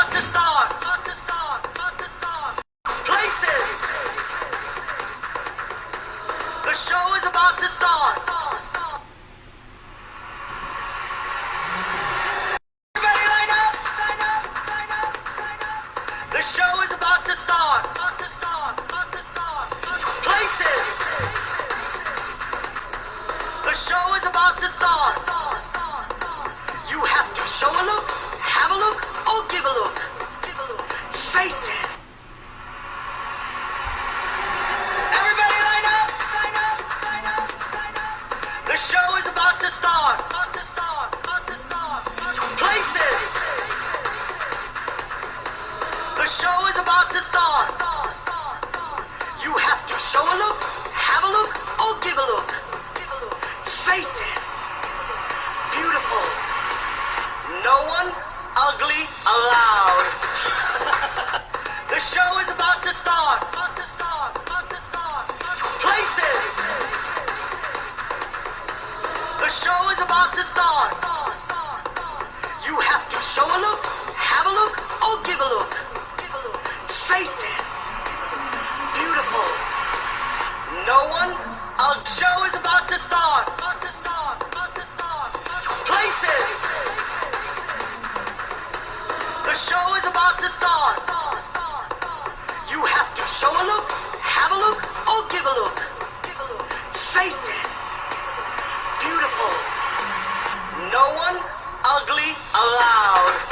about to start. Places. The show is about to start. Everybody line up. The show is about to start. Places. The show is about to start. You have to show a look, have a look, or give a look. Faces. Everybody line up. The show is about to start. Places. The show is about to start. You have to show a look, have a look, or give a look. Faces. Beautiful. No one ugly allowed. The show is about to start. Places. The show is about to start. You have to show a look, have a look, or give a look. Faces. Beautiful. No one. Our show is about to start. Places. The show is about to start. You have to show a look, have a look, or give a look. Faces. Beautiful. No one ugly allowed.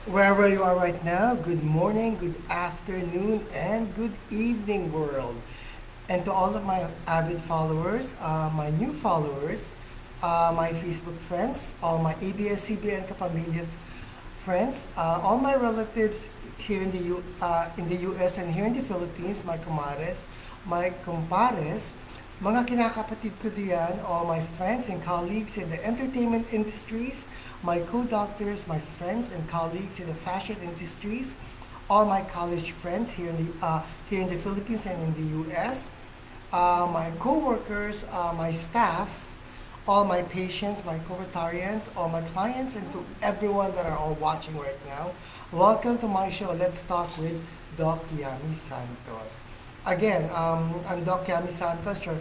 Wherever you are right now, good morning, good afternoon, and good evening, world. And to all of my avid followers, my new followers, my Facebook friends, all my ABS-CBN Kapamilya's friends, all my relatives here in the US and here in the Philippines, my kumares, my kumpares, mga kinakapatid ko diyan, all my friends and colleagues in the entertainment industries, my co-doctors, my friends and colleagues in the fashion industries, all my college friends here in the Philippines and in the US, my co-workers, my staff, all my patients, my co-retarians, all my clients, and to everyone that are all watching right now. Welcome to my show. Let's talk with Doc Yami Santos. Again, I'm Doc Yami Santos, your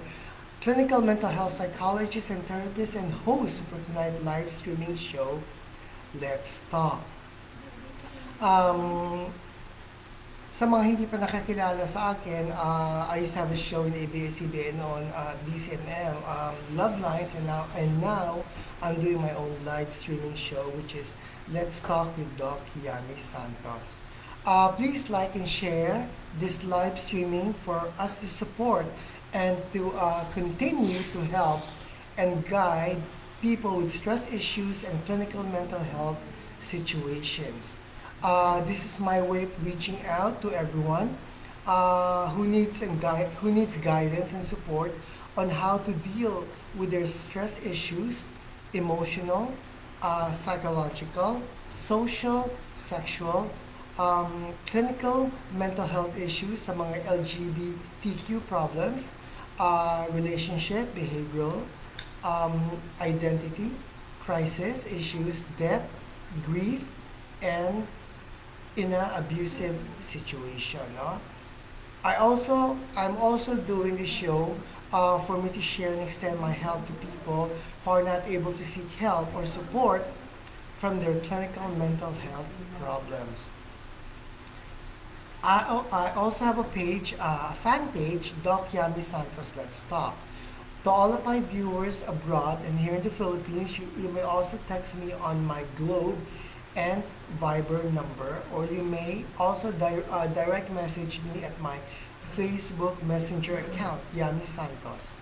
clinical mental health psychologist and therapist and host for tonight's live streaming show, Let's Talk. Um, sa mga hindi pa nakakilala sa akin, I used to have a show in ABS-CBN on DCMM, Love Lines, and now I'm doing my own live streaming show, which is Let's Talk with Doc Yami Santos. Please like and share this live streaming for us to support and to continue to help and guide people with stress issues and clinical mental health situations. This is my way of reaching out to everyone who needs guidance and support on how to deal with their stress issues, emotional, psychological, social, sexual, clinical mental health issues sa mga LGBTQ problems, relationship, behavioral, identity, crisis issues, death, grief, and in an abusive situation. No? I'm also doing this show for me to share and extend my help to people who are not able to seek help or support from their clinical mental health problems. I also have a page, a fan page, Doc Yami Santos Let's Talk. To all of my viewers abroad and here in the Philippines, you may also text me on my Globe and Viber number, or you may also direct message me at my Facebook Messenger account, Yami Santos.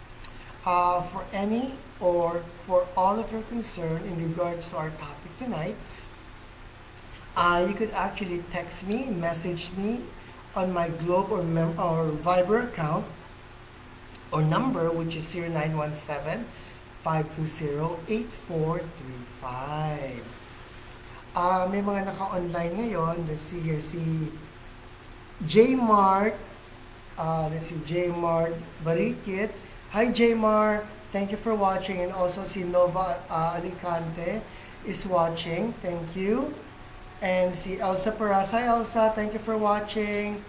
For any or for all of your concern in regards to our topic tonight, you could actually text me, message me on my Globe or Viber account or number, which is 0917 520 8435. May mga naka-online ngayon. Let's see here. Si J Mart. Let's see. J Mart Barikit. Hi J Mart. Thank you for watching. And also si Nova Alicante is watching. Thank you. And si Elsa Paras. Hi Elsa. Thank you for watching.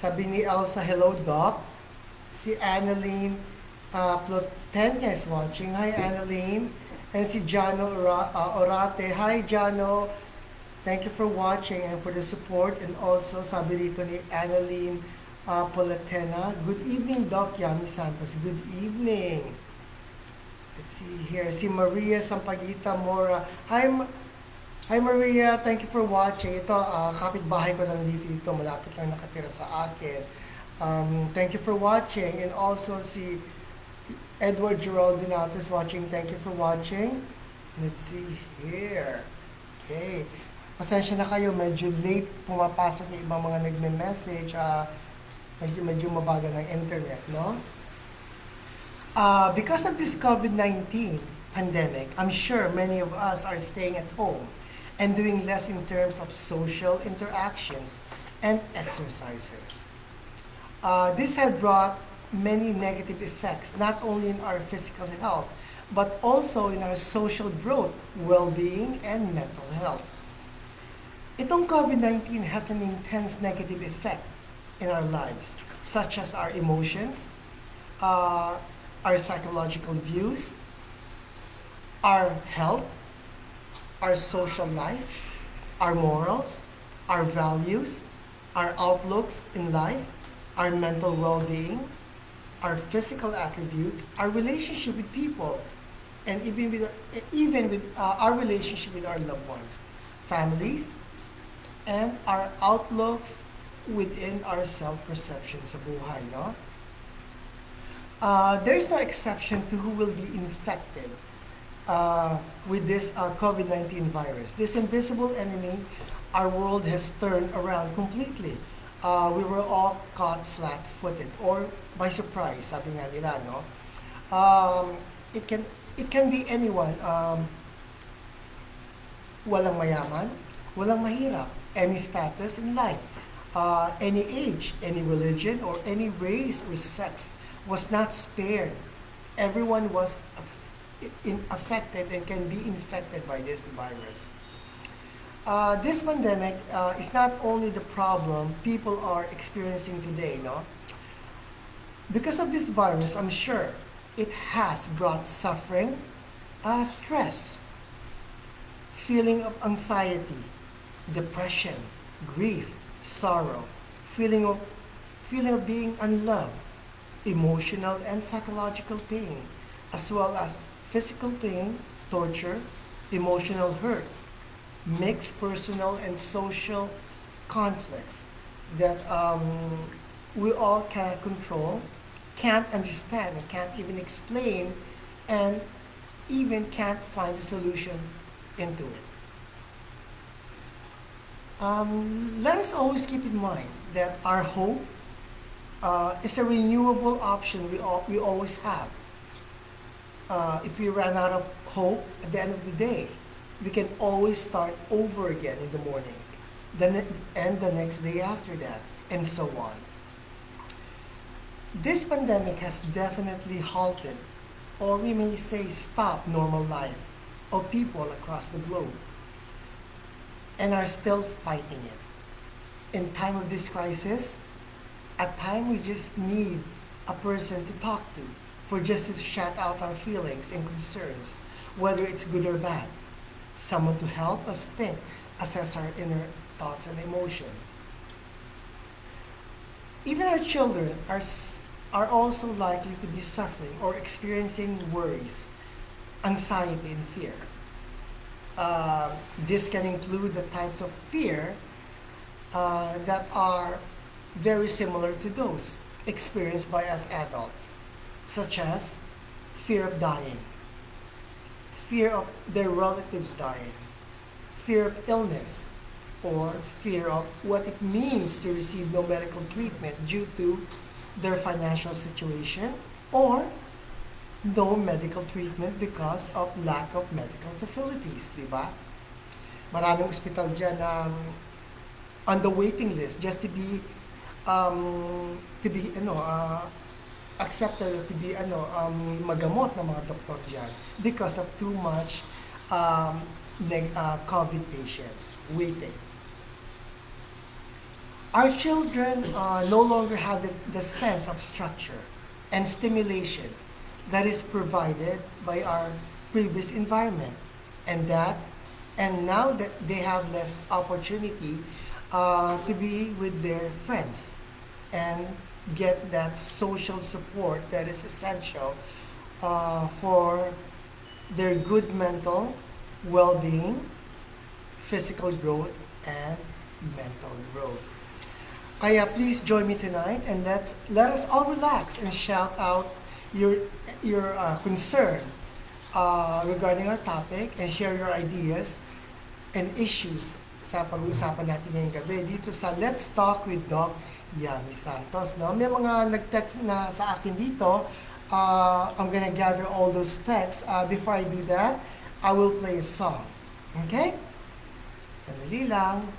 Sabi ni Elsa, hello Doc. Si Annalyn Plotenya is watching. Hi Annalyn. And si Jano Orate. Hi Jano. Thank you for watching and for the support. And also sabi dito ni Annalyn Polatena. Good evening Doc Yami Santos. Good evening. Let's see here. Si Maria Sampaguita Mora. Hi Maria. Thank you for watching. Ito, kapitbahay ko lang dito. Malapit lang nakatira sa akin. Thank you for watching. And also si Edward Gerald Donato is watching. Thank you for watching. Let's see here. Okay. Pasensya na kayo. Medyo late pumapasok yung ibang mga nagme-message. Medyo mabagal ng internet, no? Because of this COVID-19 pandemic, I'm sure many of us are staying at home and doing less in terms of social interactions and exercises. This had brought many negative effects, not only in our physical health, but also in our social growth, well-being, and mental health. Itong COVID-19 has an intense negative effect in our lives, such as our emotions, our psychological views, our health, our social life, our morals, our values, our outlooks in life, our mental well-being, our physical attributes, our relationship with people, and even with our relationship with our loved ones, families, and our outlooks within our self-perception sa buhay, no? There's no exception to who will be infected with this COVID-19 virus. This invisible enemy, our world has turned around completely. We were all caught flat-footed or by surprise, sabi nga nila, no? Um, it can it can be anyone. Walang mayaman, walang mahirap, any status in life, any age, any religion, or any race or sex was not spared. Everyone was affected and can be infected by this virus. This pandemic is not only the problem people are experiencing today, no? Because of this virus, I'm sure it has brought suffering, stress, feeling of anxiety, depression, grief, sorrow, feeling of feeling of being unloved, emotional and psychological pain, as well as physical pain, torture, emotional hurt, mixed personal and social conflicts that we all can't control, can't understand, and can't even explain, and even can't find a solution into it. Let us always keep in mind that our hope is a renewable option we always have. If we run out of hope at the end of the day, we can always start over again in the morning, and the next day after that, and so on. This pandemic has definitely halted, or we may say stopped, normal life of people across the globe and are still fighting it. In time of this crisis, at time we just need a person to talk to for just to shout out our feelings and concerns, whether it's good or bad. Someone to help us think, assess our inner thoughts and emotion. Even our children are also likely to be suffering or experiencing worries, anxiety, and fear. This can include the types of fear that are very similar to those experienced by us adults, such as fear of dying, fear of their relatives dying, fear of illness, or fear of what it means to receive no medical treatment due to their financial situation, or no medical treatment because of lack of medical facilities, di ba? Maraming ospital dyan on the waiting list just to be accepted, to be magamot ng mga doktor dyan because of too much COVID patients waiting. Our children no longer have the sense of structure and stimulation that is provided by our previous environment, and now that they have less opportunity to be with their friends and get that social support that is essential for their good mental well-being, physical growth, and mental growth. Kaya please join me tonight and let us all relax and shout out your concern regarding our topic and share your ideas and issues sa pag-uusapan natin ngayong gabi dito sa Let's Talk with Doc Yami Santos. No? May mga nag-text na sa akin dito. I'm gonna gather all those texts. Before I do that, I will play a song. Okay? Sandali lang.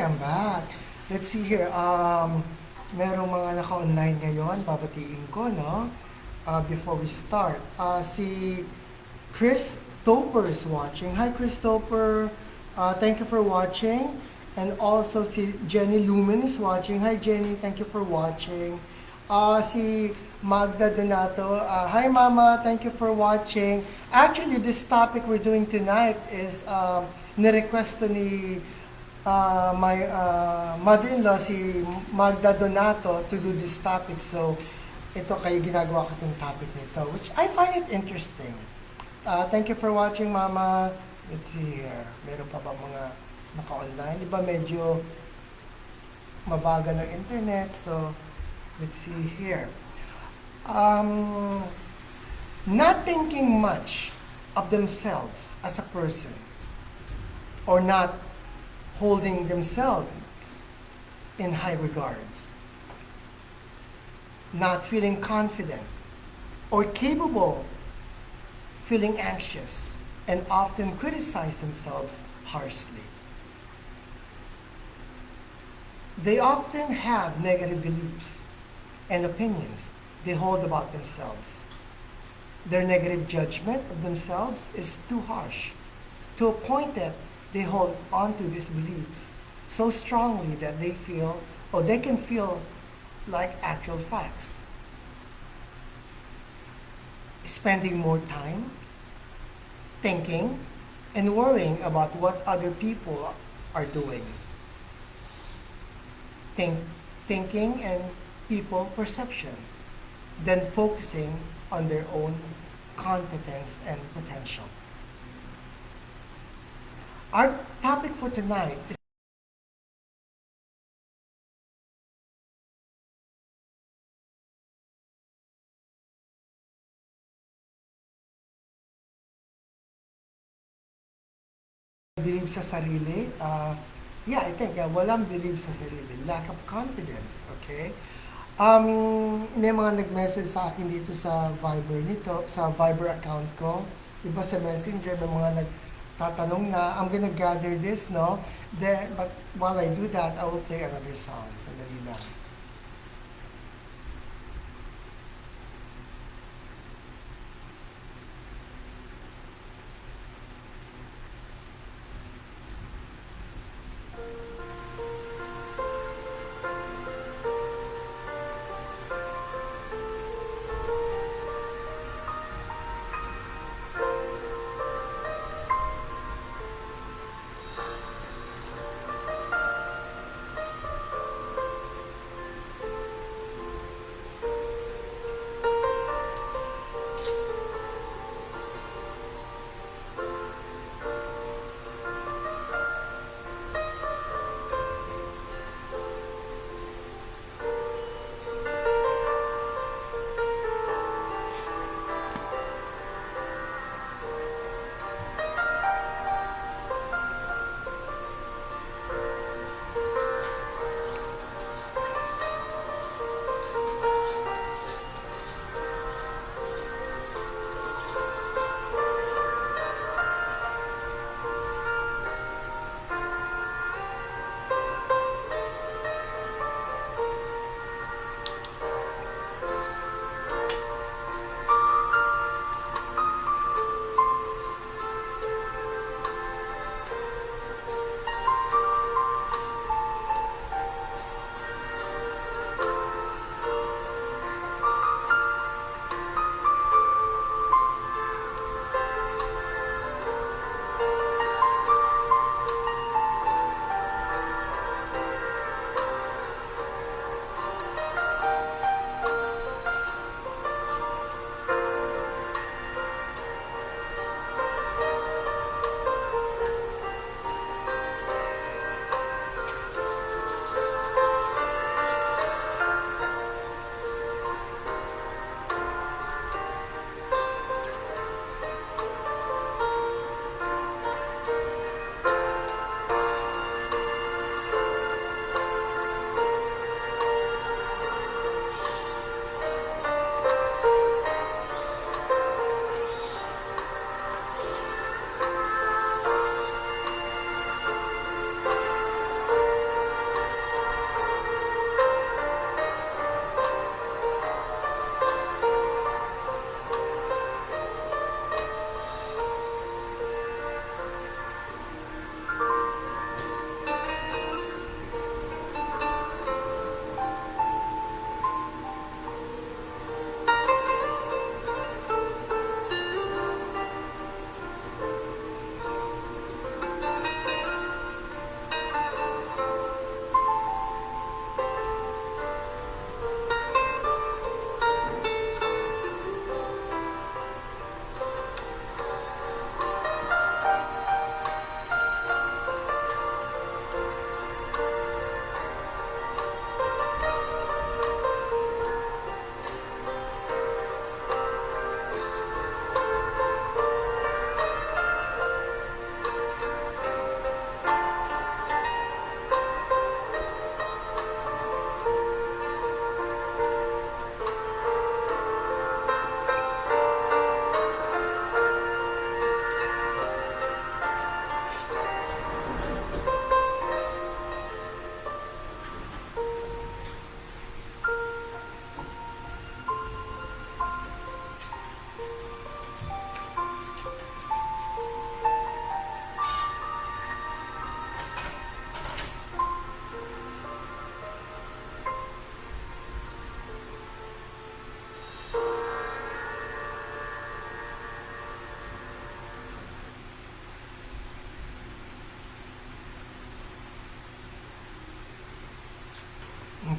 I'm back. Let's see here. Merong mga naka-online ngayon. Babatiin ko, no? Before we start. Si Chris Topper is watching. Hi, Chris Topper. Thank you for watching. And also si Jenny Lumen is watching. Hi, Jenny. Thank you for watching. Si Magda Donato. Hi, Mama. Thank you for watching. Actually, this topic we're doing tonight is ni-request to ni my mother-in-law, si Magda Donato, to do this topic. So, ito kayo ginagawa ko itong topic nito, which I find it interesting. Thank you for watching, Mama. Let's see here. Meron pa ba mga naka-online? Di ba medyo mabagal ng internet? So, let's see here. Not thinking much of themselves as a person, or not holding themselves in high regards, not feeling confident or capable, feeling anxious, and often criticize themselves harshly. They often have negative beliefs and opinions they hold about themselves. Their negative judgment of themselves is too harsh, to a point that they hold on to these beliefs so strongly that they feel, or they can feel like actual facts. Spending more time thinking and worrying about what other people are doing. Thinking and people perception, than focusing on their own competence and potential. Our topic for tonight is believe sa sarili. I think walang believe sa sarili. Lack of confidence, okay? May mga nag-message sa akin dito sa Viber nito, sa Viber account ko. Iba sa Messenger, may mga nagtatanong na, I'm gonna gather this, no? But while I do that, I will play another song. Sandali lang.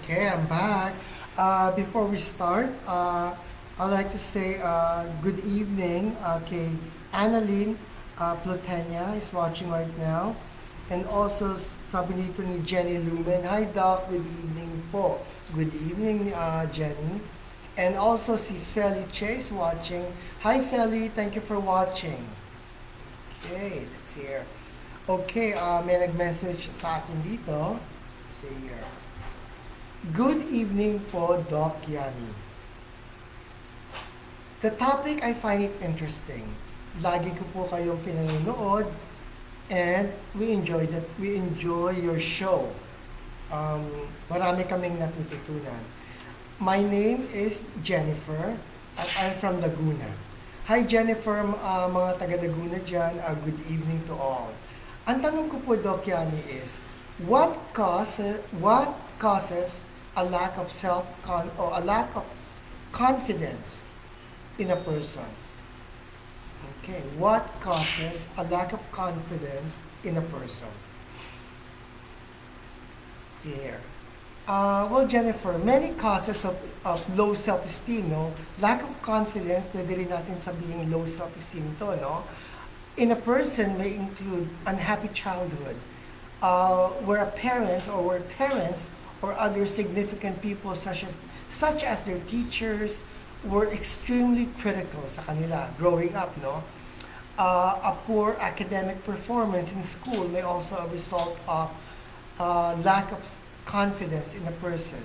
Okay, I'm back. Before we start, I'd like to say good evening kay Annalyn Plotenia is watching right now. And also, sabi dito ni Jenny Lumen, hi Doc, good evening po. Good evening, Jenny. And also si Feli Che is watching. Hi Feli, thank you for watching. Okay, let's hear. Okay, may nag-message sa akin dito. See here. Good evening po, Doc Yani. The topic, I find it interesting. Lagi ko po kayong pinanonood and we enjoy your show. Marami kaming natututunan. My name is Jennifer at I'm from Laguna. Hi Jennifer, mga taga Laguna dyan, good evening to all. Ang tanong ko po, Doc Yani, is what causes a lack of or a lack of confidence in a person? Okay, what causes a lack of confidence in a person? See here. Well, Jennifer, many causes of low self-esteem, no? Lack of confidence, pwede rin natin sabihin low self-esteem to, no? In a person may include unhappy childhood, where parents or other significant people such as their teachers were extremely critical sa kanila growing up, no? A poor academic performance in school may also a result of lack of confidence in a person.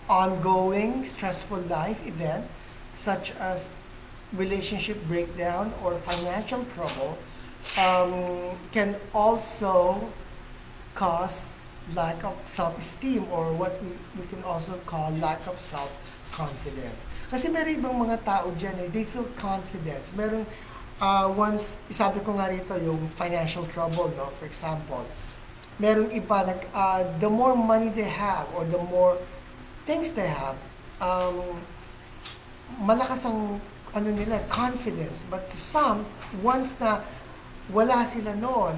Ongoing stressful life event such as relationship breakdown or financial trouble can also cause lack of self-esteem or what we can also call lack of self-confidence. Kasi meron ibang mga tao dyan, they feel confidence. Meron, once, sabi ko nga rito, yung financial trouble, no? For example, merong iba, the more money they have or the more things they have, malakas ang confidence. But to some, once na wala sila noon,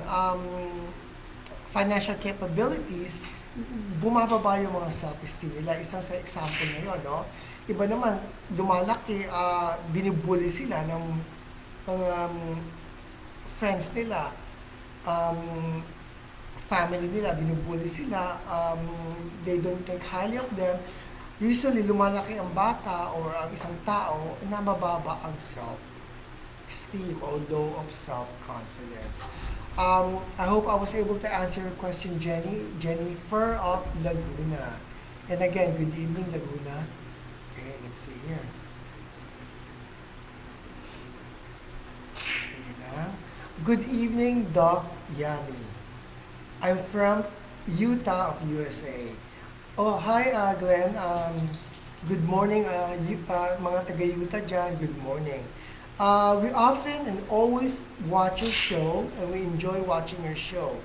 financial capabilities, bumababa yung mga self-esteem nila. Isang sa example na yun, no? Iba naman, lumalaki, binibully sila ng friends nila, family nila, binubully sila, they don't think highly of them. Usually, lumalaki ang bata or ang isang tao na mababa ang self-esteem or low of self-confidence. I hope I was able to answer your question, Jennifer of Laguna. And again, good evening, Laguna. Okay, let's see here. Good evening, Doc Yami. I'm from Utah of USA. Oh, hi, Glenn. Good morning, mga taga-Utah dyan. Good morning. We often and always watch your show and we enjoy watching your show.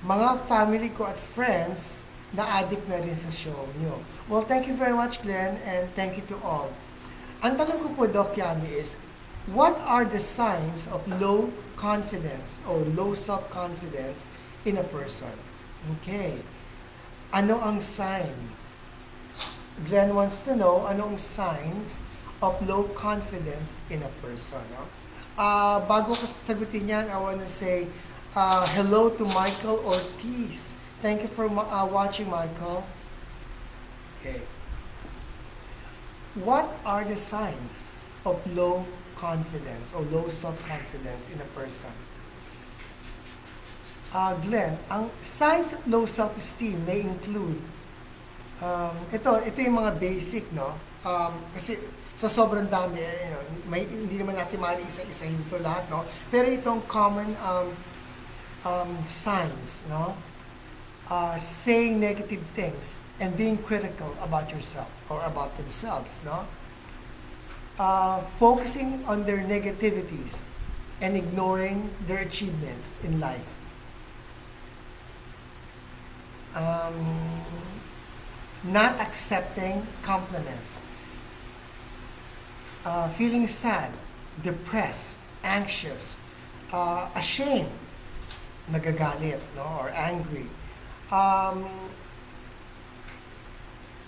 Mga family ko at friends na-addict na rin sa show nyo. Well, thank you very much, Glenn, and thank you to all. Ang tanong ko po, Doc Yami, is what are the signs of low confidence or low self-confidence in a person? Okay. Ano ang sign? Glenn wants to know, ano ang signs of low confidence in a person? No? Bago ko sagutin yan, I want to say hello to Michael Ortiz. Thank you for watching, Michael. Okay. What are the signs of low confidence or low self-confidence in a person? Glenn, ang signs of low self-esteem may include ito yung mga basic, no? Kasi sa sobrang dami, hindi naman natin isa-isahin ito lahat, no? Pero itong common signs, no? Saying negative things and being critical about yourself or about themselves, no? Focusing on their negativities and ignoring their achievements in life. Not accepting compliments, feeling sad, depressed, anxious, ashamed, nagagalit, no, or angry, um,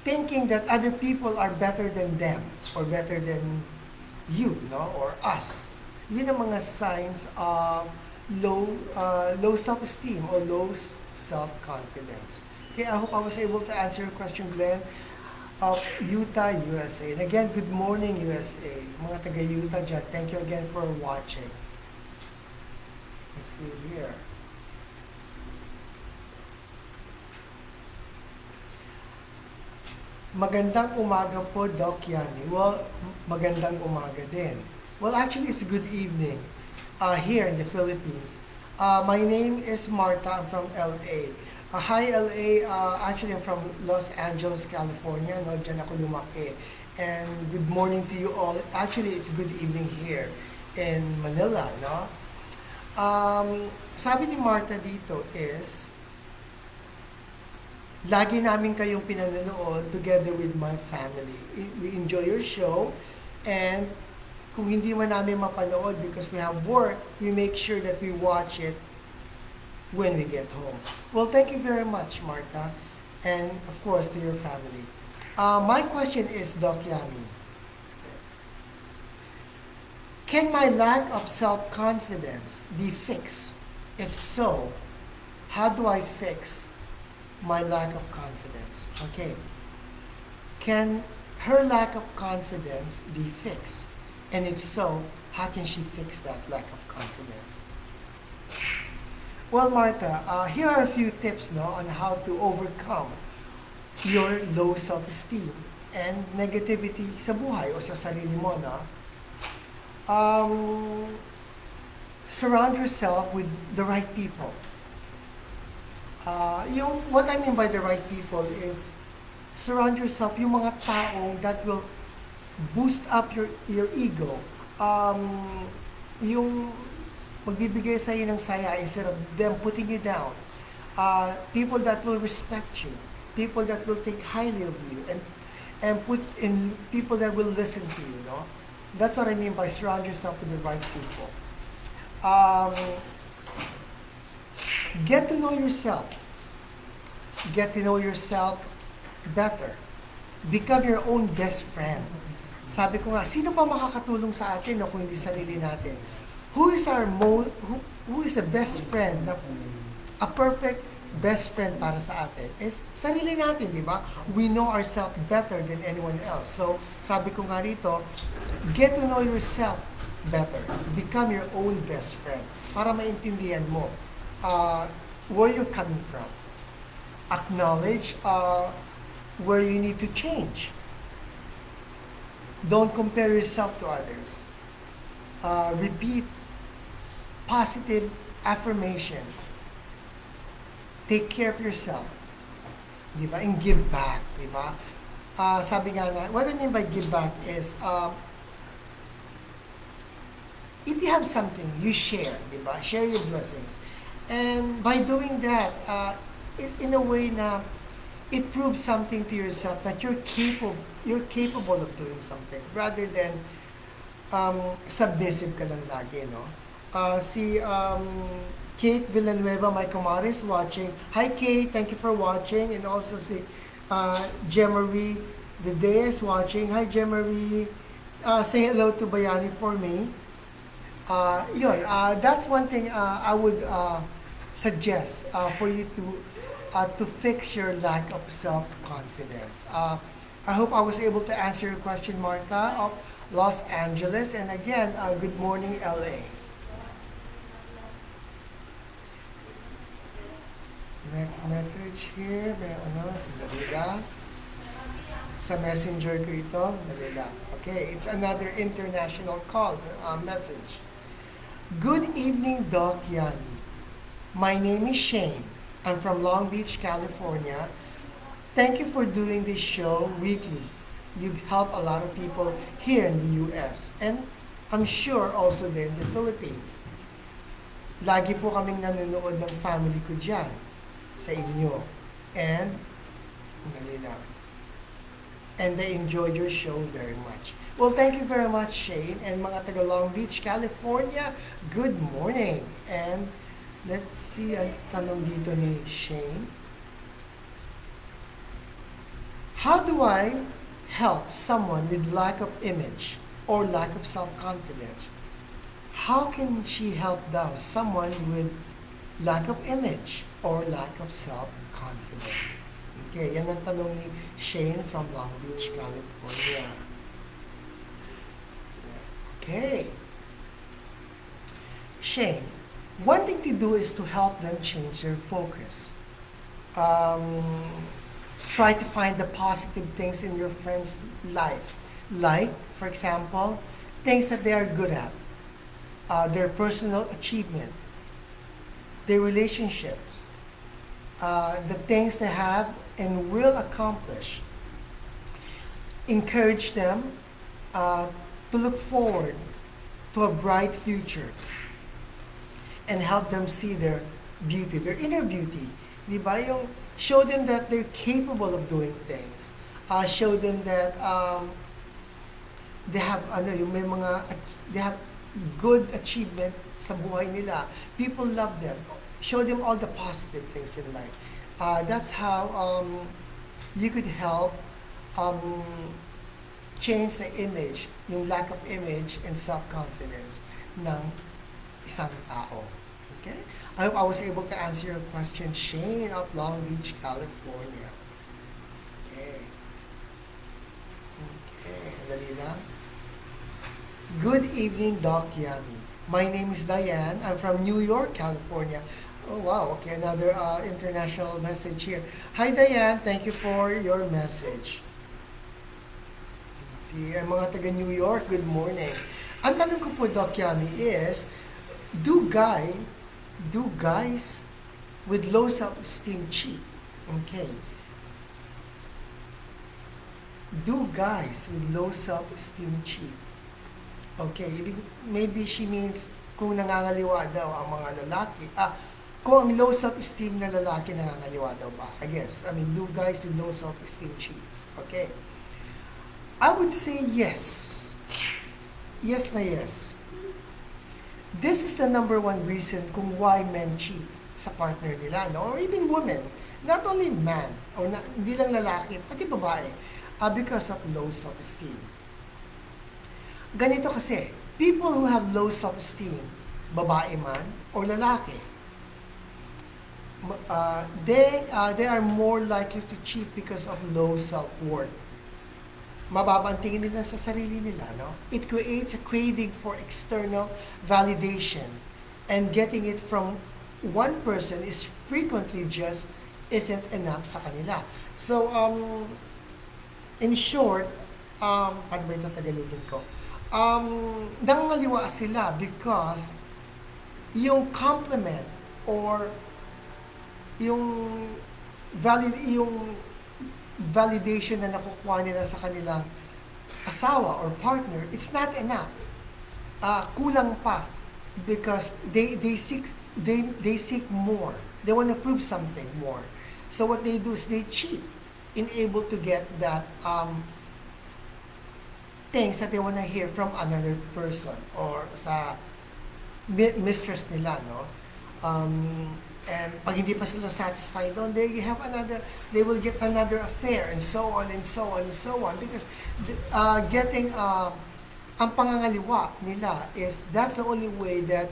thinking that other people are better than them or better than you, no, or us. Yun ang mga signs of low self-esteem or low self-confidence. Okay, I hope I was able to answer your question, Glenn, of Utah, USA. And again, good morning, USA. Mga taga-Utah dyan, thank you again for watching. Let's see here. Magandang umaga po, Doc Yani. Well, magandang umaga din. Well, actually, it's a good evening here in the Philippines. My name is Marta. I'm from LA. Hi, LA. Actually, I'm from Los Angeles, California. No, dyan ako lumaki. And good morning to you all. Actually, it's a good evening here in Manila. No? Sabi ni Marta dito is, lagi namin kayong pinanonood together with my family. We enjoy your show, and kung hindi man namin mapanood because we have work, we make sure that we watch it when we get home. Well, thank you very much, Marta, and of course to your family. My question is, Doc Yami, can my lack of self-confidence be fixed? If so, how do I fix my lack of confidence? Okay. Can her lack of confidence be fixed? And if so, how can she fix that lack of confidence? Well, Marta, here are a few tips, no, on how to overcome your low self-esteem and negativity sa buhay o sa sarili mo, no? Surround yourself with the right people. What I mean by the right people is surround yourself yung mga taong that will boost up your ego. Yung magbibigay sa iyo ng saya instead of them putting you down. People that will respect you, people that will think highly of you, and put in people that will listen to you. No, that's what I mean by surround yourself with the right people. Get to know yourself. Get to know yourself better. Become your own best friend. Sabi ko nga, sino pa makakatulong sa atin no, kung hindi sarili natin? Who is the best friend, a perfect best friend para sa atin? Is sarili natin, di ba? We know ourselves better than anyone else. So, sabi ko nga rito, get to know yourself better. Become your own best friend para maintindihan mo where you're coming from. Acknowledge where you need to change. Don't compare yourself to others. Repeat positive affirmation. Take care of yourself. Diba? And give back. Diba? Sabi nga na, what I mean by give back is, if you have something, you share. Diba? Share your blessings. And by doing that, in a way na it proves something to yourself that you're capable of doing something rather than submissive ka lang lagi, no? Si Kate Villanueva, my kumare, is watching. Hi Kate, thank you for watching. And also si Jemarie the day is watching. Hi Jemarie. Say hello to Bayani for me. That's one thing I would suggest for you to fix your lack of self-confidence. I hope I was able to answer your question, Martha of Los Angeles. And again, good morning, LA. Next message here, may sandali lang. Sa messenger ko ito, sandali lang. Okay, it's another international call, message. Good evening, Doc Yani. My name is Shane. I'm from Long Beach, California. Thank you for doing this show weekly. You've helped a lot of people here in the US and I'm sure also there in the Philippines. Lagi po kaming nanonood ng family ko dyan sa inyo. And they enjoyed your show very much. Well, thank you very much, Shane. And mga taga Long Beach, California, good morning. And let's see, ang tanong dito ni Shane. How do I help someone with lack of image or lack of self-confidence? How can she help daw someone with lack of image or lack of self-confidence? Okay, yan ang tanong ni Shane from Long Beach, California. Okay. Shane, one thing to do is to help them change their focus. Try to find the positive things in your friend's life. Like, for example, things that they are good at, their personal achievement, their relationships, the things they have and will accomplish. Encourage them to look forward to a bright future and help them see their beauty, their inner beauty. Di ba? Yung show them that they're capable of doing things. Show them that they have yung may mga they have good achievement sa buhay nila. People love them. Show them all the positive things in life. That's how you could help change the image, yung lack of image and self-confidence ng isang tao. Okay? I hope I was able to answer your question, Shane of Long Beach, California. Okay. Okay, dali lang. Good evening, Doc Yami. My name is Diane. I'm from New York, California. Oh, wow. Okay, another international message here. Hi, Diane. Thank you for your message. Si mga taga New York, good morning. Ang tanong ko po, Doc Yami, is, do guys with low self-esteem cheat? Okay. Do guys with low self-esteem cheat? Okay, maybe she means kung nangangaliwa daw ang mga lalaki. Kung ang low self-esteem na lalaki nangangaliwa daw ba? I guess. I mean, do guys with low self-esteem cheats? Okay. I would say yes. Yes na yes. This is the number one reason kung why men cheat sa partner nila, no? Or even women. Not only man, or hindi lang lalaki, pati babae, because of low self-esteem. Ganito kasi, people who have low self-esteem, babae man or lalaki, they are more likely to cheat because of low self-worth. Mababa ang tingin nila sa sarili nila, no? It creates a craving for external validation, and getting it from one person is frequently just isn't enough sa kanila. So, in short, paano ba ito Tagalogin ko? Nangangaliwa sila because yung compliment or yung validation na nakukuha nila sa kanilang asawa or partner, it's not enough. Kulang pa because they seek more. They want to prove something more. So what they do is they cheat in able to get that things that they want to hear from another person or sa mistress nila, no? And pag hindi pa sila satisfied doon, they will get another affair, and so on and so on and so on, because getting ang pangangaliwa nila is that's the only way that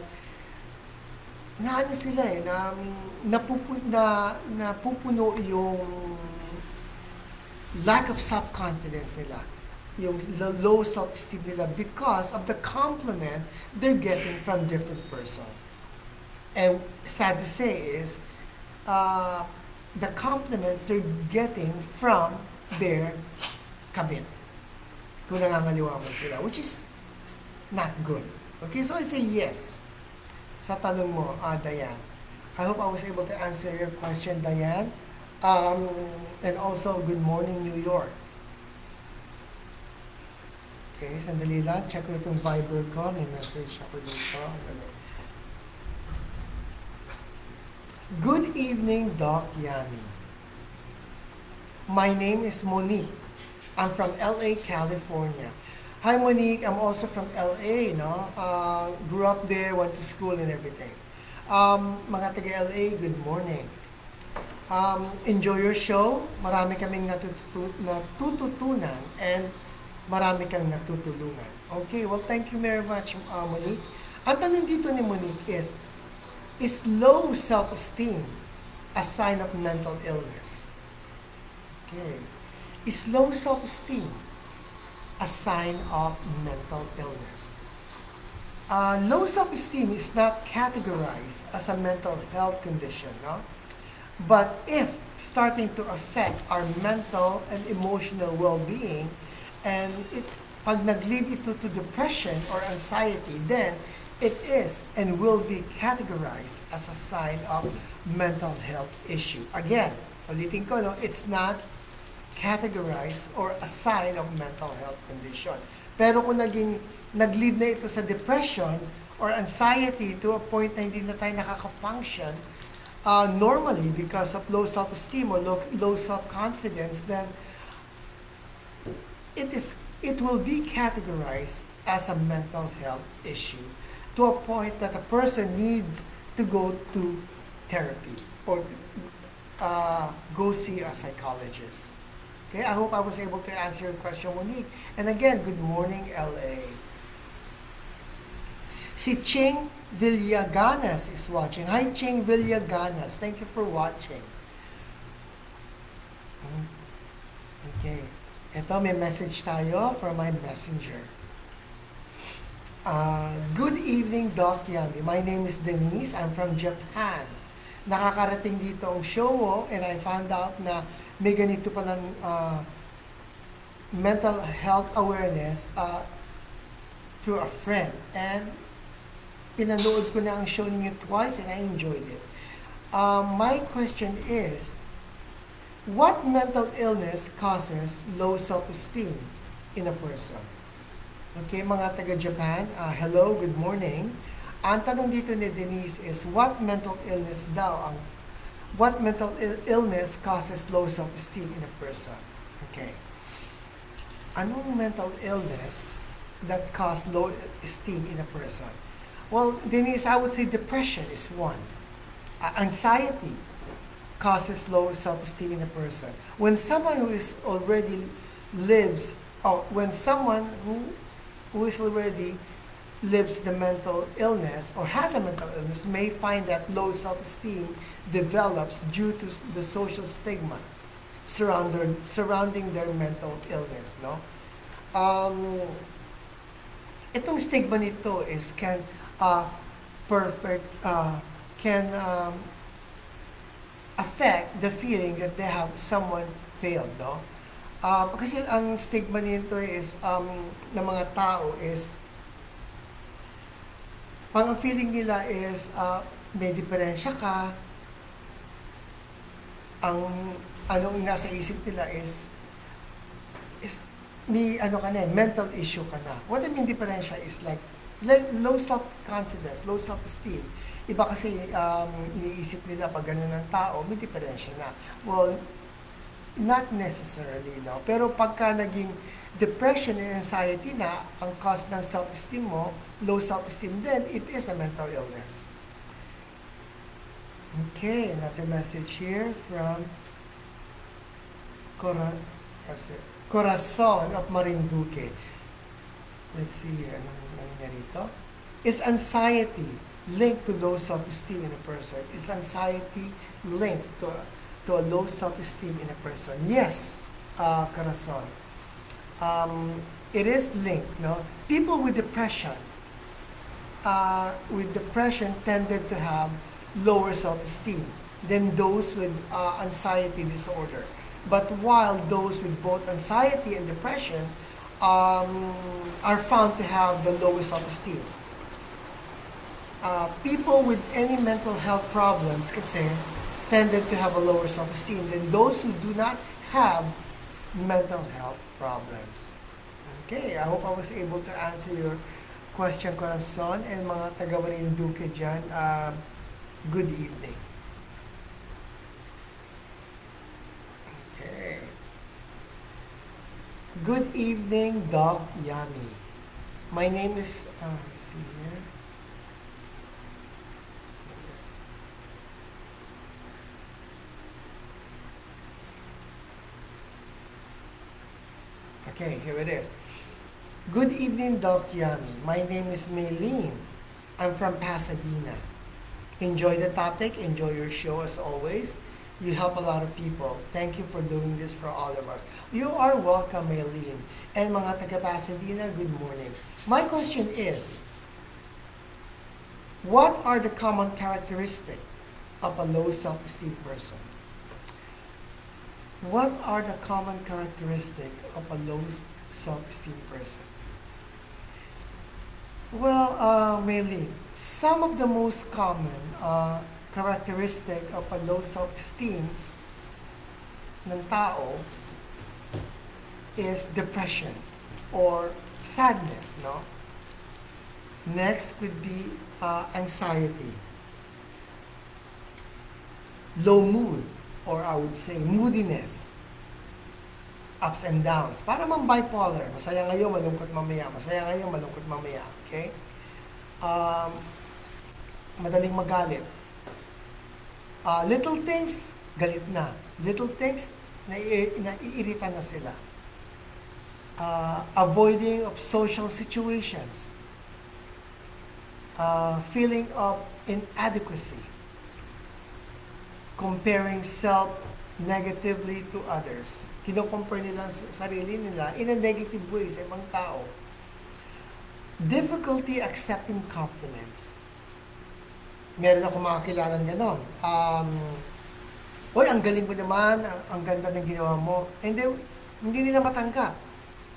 sila napupuno yung lack of self-confidence nila, yung low self-esteem nila because of the compliment they're getting from different person. And sad to say is, the compliments they're getting from their kabit. Kung nangangaliwa man sila, which is not good. Okay, so I say yes sa tanong mo, Diane. I hope I was able to answer your question, Diane. And also, good morning, New York. Okay, sandali lang. Check ko itong Viber ko. May message ako dito. Good evening, Doc Yami. My name is Monique. I'm from LA, California. Hi, Monique. I'm also from LA, no? Grew up there, went to school and everything. Mga taga-LA, good morning. Enjoy your show. Marami kaming natututunan and marami kang natutulungan. Okay, well, thank you very much, Monique. Ang tanong dito ni Monique is low self-esteem a sign of mental illness? Okay. Is low self-esteem a sign of mental illness? Low self-esteem is not categorized as a mental health condition, no? But if starting to affect our mental and emotional well-being, and pag nag-lead ito to depression or anxiety, then it is and will be categorized as a sign of mental health issue. Again, ulitin ko, no, it's not categorized or a sign of mental health condition. Pero kung nag-lead na ito sa depression or anxiety to a point na hindi na tayo nakaka-function, normally because of low self-esteem or low self-confidence, then it will be categorized as a mental health issue to a point that a person needs to go to therapy or go see a psychologist. Okay, I hope I was able to answer your question, Monique. And again, good morning, LA. Si Ching Villaganas is watching. Hi, Ching Villaganas. Thank you for watching. Okay. Ito, may message tayo from my messenger. Good evening, Doc Yami. My name is Denise. I'm from Japan. Nakakarating dito ang show mo and I found out na may ganito palang mental health awareness through a friend. And pinanood ko na ang show ninyo twice and I enjoyed it. My question is, what mental illness causes low self-esteem in a person? Okay, mga taga-Japan, hello, good morning. Ang tanong dito ni Denise is, what mental illness causes low self-esteem in a person? Okay. Anong mental illness that causes low esteem in a person? Well, Denise, I would say depression is one. Anxiety causes low self-esteem in a person. When someone who is already lives, or when someone who is already lives the mental illness or has a mental illness may find that low self-esteem develops due to the social stigma surrounding their mental illness, no? Itong stigma nito is can affect the feeling that they have someone failed, no? Kasi ang stigma nito is ng mga tao is ang feeling nila is may diferensya ka, ang anong nasa isip nila is mental issue ka na. What I mean diferensya is like low self-confidence, low self-esteem. Iba kasi iniisip nila pag gano'n ng tao, may diferensya na. Well, not necessarily, no? Pero pagka naging depression and anxiety na ang cause ng self-esteem mo, low self-esteem, then it is a mental illness. Okay, another message here from Corazon of Marinduque. Let's see here, anong narito? Is anxiety linked to low self-esteem in a person? Is anxiety linked to a low self-esteem in a person? Yes, Corazon. It is linked, no? People with depression tended to have lower self-esteem than those with anxiety disorder. But while those with both anxiety and depression are found to have the lowest self-esteem. People with any mental health problems kasi tended to have a lower self-esteem than those who do not have mental health problems. Okay, I hope I was able to answer your question, Corazon, and mga taga-Marinduque dyan, good evening. Okay. Good evening, Doc Yami. My name is, let's see here. Okay, here it is. Good evening, Doc Yami. My name is Maylene. I'm from Pasadena. Enjoy the topic. Enjoy your show as always. You help a lot of people. Thank you for doing this for all of us. You are welcome, Maylene. And mga taga Pasadena, good morning. My question is, what are the common characteristics of a low self-esteem person? What are the common characteristics of a low self-esteem person? Well, Maylene, some of the most common characteristic of a low self-esteem ng tao is depression or sadness, no? Next could be anxiety, low mood, or I would say moodiness, ups and downs. Para mang bipolar, masaya ngayon, malungkot mamaya, masaya ngayon, malungkot mamaya, okay? Madaling magalit. Little things, galit na. Little things, naiirita na sila. Avoiding of social situations. Feeling of inadequacy. Comparing self negatively to others. Kino-compare nila ang sarili nila in a negative way sa ibang tao. Difficulty accepting compliments. Meron ako mga kilalang ganon. Oy, ang galing mo naman, ang ganda ng ginawa mo. Hindi nila matanggap.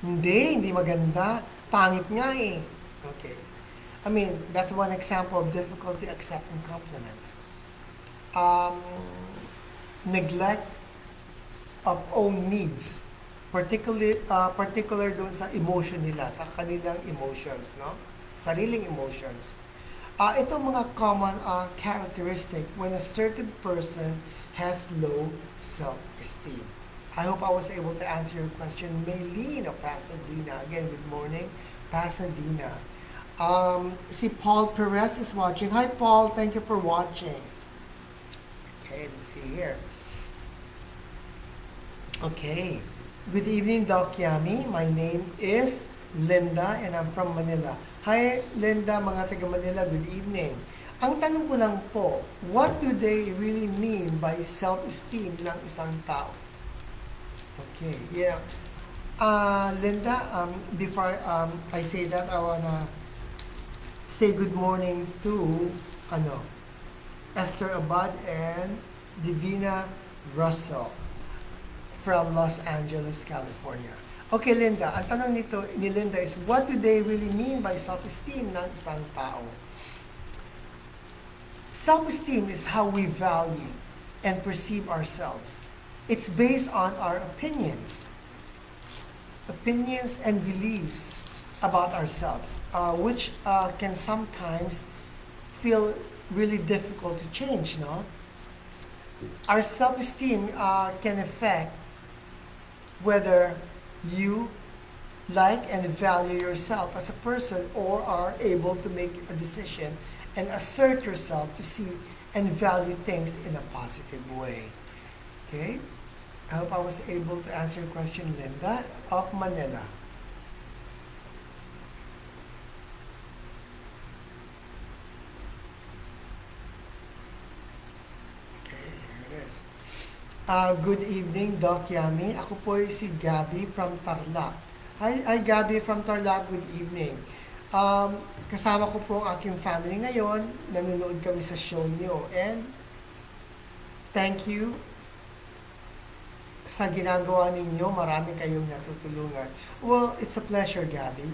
Hindi maganda. Pangit nga eh. Okay. I mean, that's one example of difficulty accepting compliments. Neglect of own needs, particular doon sa emotion nila, sa kanilang emotions, no? Sariling emotions. Itong mga common characteristic when a certain person has low self-esteem. I hope I was able to answer your question. Maylene of Pasadena. Again, good morning, Pasadena. Si Paul Perez is watching. Hi, Paul. Thank you for watching. Okay, let's see here. Okay. Good evening, Doc Yami. My name is Linda and I'm from Manila. Hi, Linda, mga taga Manila. Good evening. Ang tanong ko lang po, what do they really mean by self-esteem ng isang tao? Okay, yeah. Linda, before I say that, I wanna say good morning to Esther Abad and Divina Russell from Los Angeles, California. Okay, Linda, ang tanong ni Linda is, what do they really mean by self-esteem ng isang tao? Self-esteem is how we value and perceive ourselves. It's based on our opinions and beliefs about ourselves, which can sometimes feel really difficult to change, no? Our self-esteem can affect whether you like and value yourself as a person or are able to make a decision and assert yourself to see and value things in a positive way. Okay? I hope I was able to answer your question, Linda of Manila. Okay, here it is. Good evening, Doc Yami. Ako po si Gabby from Tarlac. Hi, Gabby from Tarlac. Good evening. Kasama ko po ang aking family ngayon. Nanonood kami sa show niyo. And thank you sa ginagawa ninyo. Marami kayong natutulungan. Well, it's a pleasure, Gabby.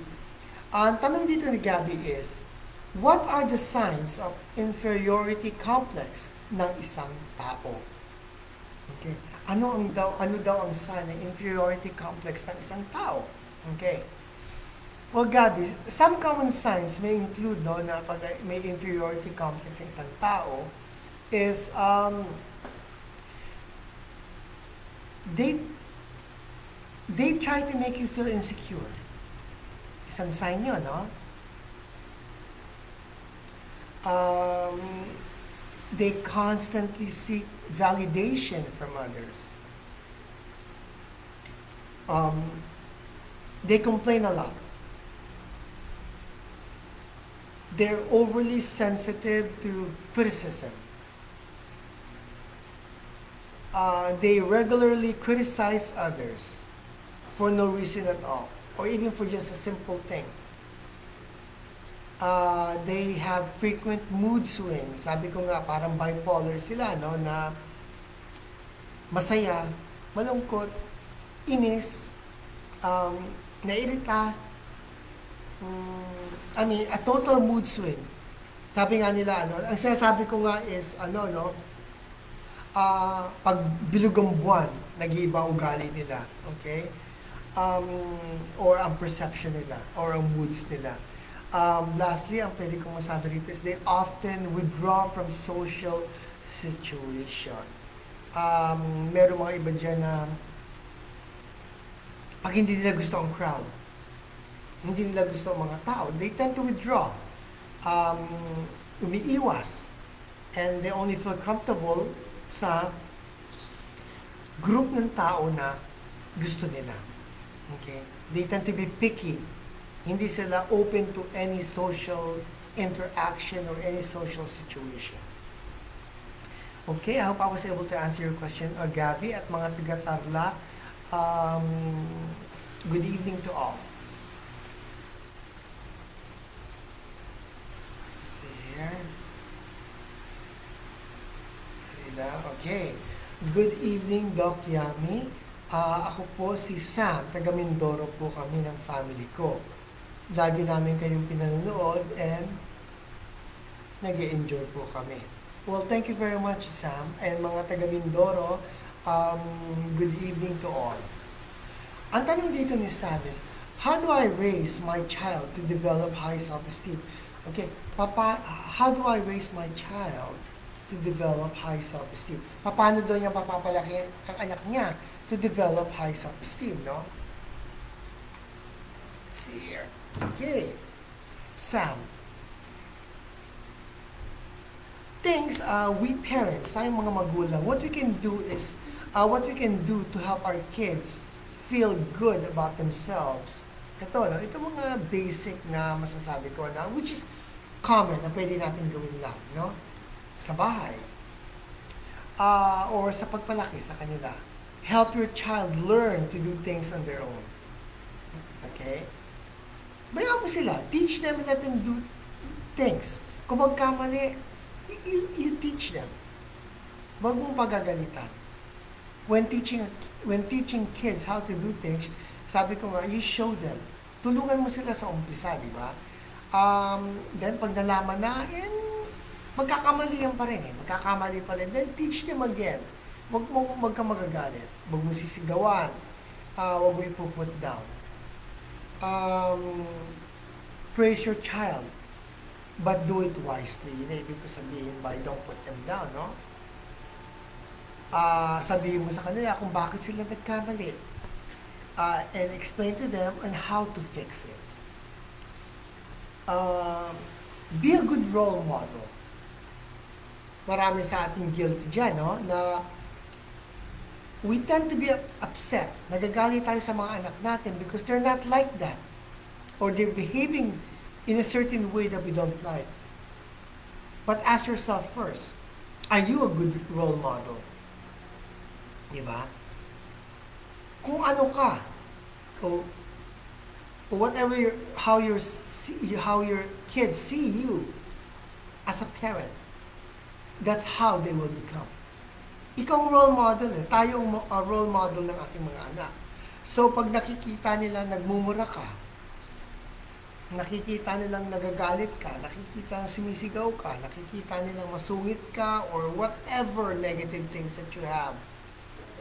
Ang tanong dito ni Gabby is, what are the signs of inferiority complex ng isang tao? Okay. Ano daw ang sign ng inferiority complex ng isang tao? Okay. Well, Gabby, some common signs may include na pag may inferiority complex ng isang tao is they try to make you feel insecure. Isang sign yun, no? They constantly seek validation from others. They complain a lot. They're overly sensitive to criticism. They regularly criticize others for no reason at all, or even for just a simple thing. They have frequent mood swings. Sabi ko nga, parang bipolar sila, no? Na masaya, malungkot, inis, nairita, a total mood swing. Sabi nga nila, ang sinasabi ko nga is, pag bilog ang buwan, nag-iiba ugali nila, okay? Or ang perception nila, or ang moods nila. Lastly, ang pwede kong masabi dito is they often withdraw from social situation. Meron mga iba dyan na pag hindi nila gusto ang crowd, hindi nila gusto ang mga tao, they tend to withdraw. Umiiwas. And they only feel comfortable sa group ng tao na gusto nila. Okay? They tend to be picky. Hindi sila open to any social interaction or any social situation. Okay, I hope I was able to answer your question, Gabby, at mga taga-Tarlac. Good evening to all. Let's see here. Okay. Good evening, Doc Yami. Ako po si Sam, taga Mindoro po kami ng family ko. Lagi namin kayong pinanonood and nag-e-enjoy po kami. Well, thank you very much, Sam. And mga taga Mindoro, good evening to all. Ang tanong dito ni Sam is, how do I raise my child to develop high self-esteem? Okay, Papa, how do I raise my child to develop high self-esteem? Paano daw niya papapalaki ang anak niya to develop high self-esteem, no? Let's see here. Okay. Sam. Things we parents, tayong mga magulang, what we can do to help our kids feel good about themselves. Ito, no? Ito mga basic na masasabi ko na, which is common na pwede natin gawin lang, no? Sa bahay. Or sa pagpalaki sa kanila. Help your child learn to do things on their own. Okay? Bayaan mo sila. Teach them, let them do things. Kung magkamali, you teach them. Huwag mong pagagalitan. When teaching kids how to do things, sabi ko nga, you show them. Tulungan mo sila sa umpisa, di ba? Then, pag nalaman na, magkakamali yan pa rin eh. Magkakamali pa rin. Then, teach them again. Huwag kang magagalit. Huwag mo sisigawan. Huwag mo ipuput down. Praise your child. But do it wisely. Yun na ibig ko sabihin by don't put them down, no? Sabihin mo sa kanila kung bakit sila nagkamali. And explain to them on how to fix it. Be a good role model. Marami sa ating guilty dyan, no? Na we tend to be upset. Nagagalit tayo sa mga anak natin because they're not like that. Or they're behaving in a certain way that we don't like. But ask yourself first, are you a good role model? Diba? Kung ano ka, o whatever how your kids see you as a parent, that's how they will become. Ikaw ang role model eh. Tayo ang role model ng ating mga anak. So pag nakikita nila nagmumura ka, nakikita nilang nagagalit ka, nakikita nilang sumisigaw ka, nakikita nilang masungit ka, or whatever negative things that you have,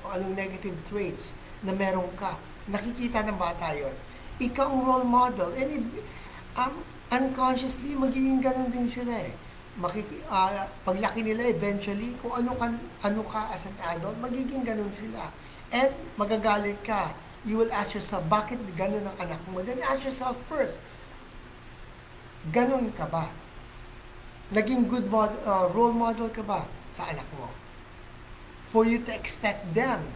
o anong negative traits na meron ka, nakikita ng bata yun. Ikaw ang role model. And unconsciously, magiging ganun din sila eh. Paglaki nila eventually, kung ano ka as an adult, magiging ganun sila. And magagalit ka. You will ask yourself, bakit ganun ang anak mo? Then ask yourself first, ganun ka ba? Naging good role model ka ba sa anak mo? For you to expect them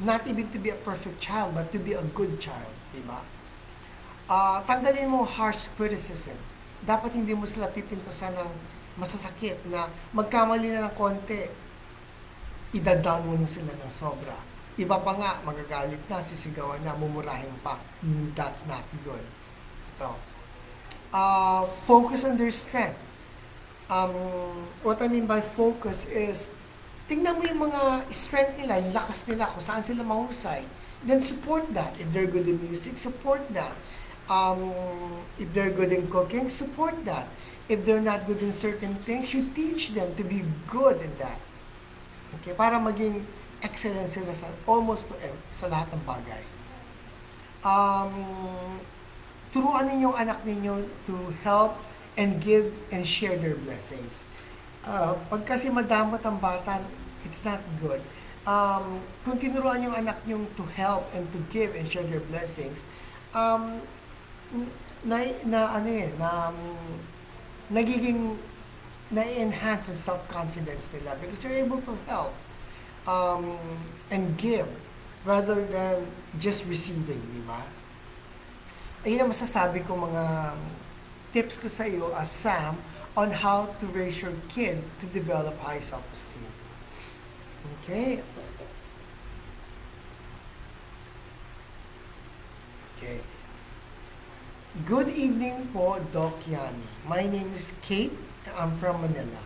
not even to be a perfect child, but to be a good child, di ba? Tanggalin mo harsh criticism. Dapat hindi mo sila pipintasan ng masasakit na magkamali na ng konti, idadown mo na sila ng sobra. Iba pa nga, magagalit na, sisigawan na, mumurahin pa. That's not good. Ito. Focus on their strength. What I mean by focus is, tingnan mo yung mga strength nila, yung lakas nila, kung saan sila mahusay. Then support that. If they're good in music, support that. If they're good in cooking, support that. If they're not good in certain things, you teach them to be good in that. Okay? Para maging excellent sila sa almost sa lahat ng bagay. Turuan ninyo ang anak ninyo to help and give and share their blessings. Pag kasi madamot ang bata, it's not good. Kung tinuruan yung anak nyo to help and to give and share their blessings, nagiging na-enhance ang self-confidence nila because they're able to help and give rather than just receiving, di ba? Ayun ang masasabi ko mga tips ko sa iyo as Sam on how to raise your kid to develop high self-esteem. Okay? Okay. Good evening po, Doc Yani. My name is Kate. I'm from Manila.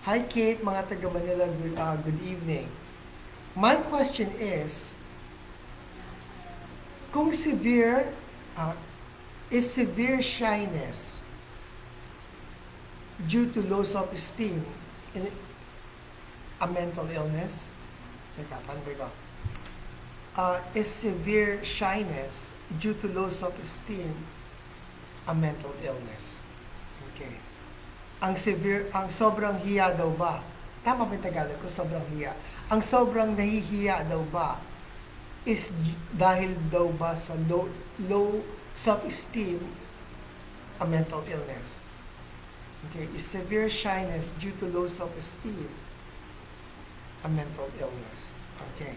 Hi Kate, mga taga Manila, good evening. My question is, kung is severe shyness due to low self-esteem a mental illness? Is severe shyness due to low self-esteem a mental illness? Okay. Ang sobrang hiya daw ba? Tama ba yung Tagalog ko? Sobrang hiya. Ang sobrang nahihiya daw ba is dahil daw ba sa low self-esteem a mental illness? Okay. Is severe shyness due to low self-esteem a mental illness? Okay.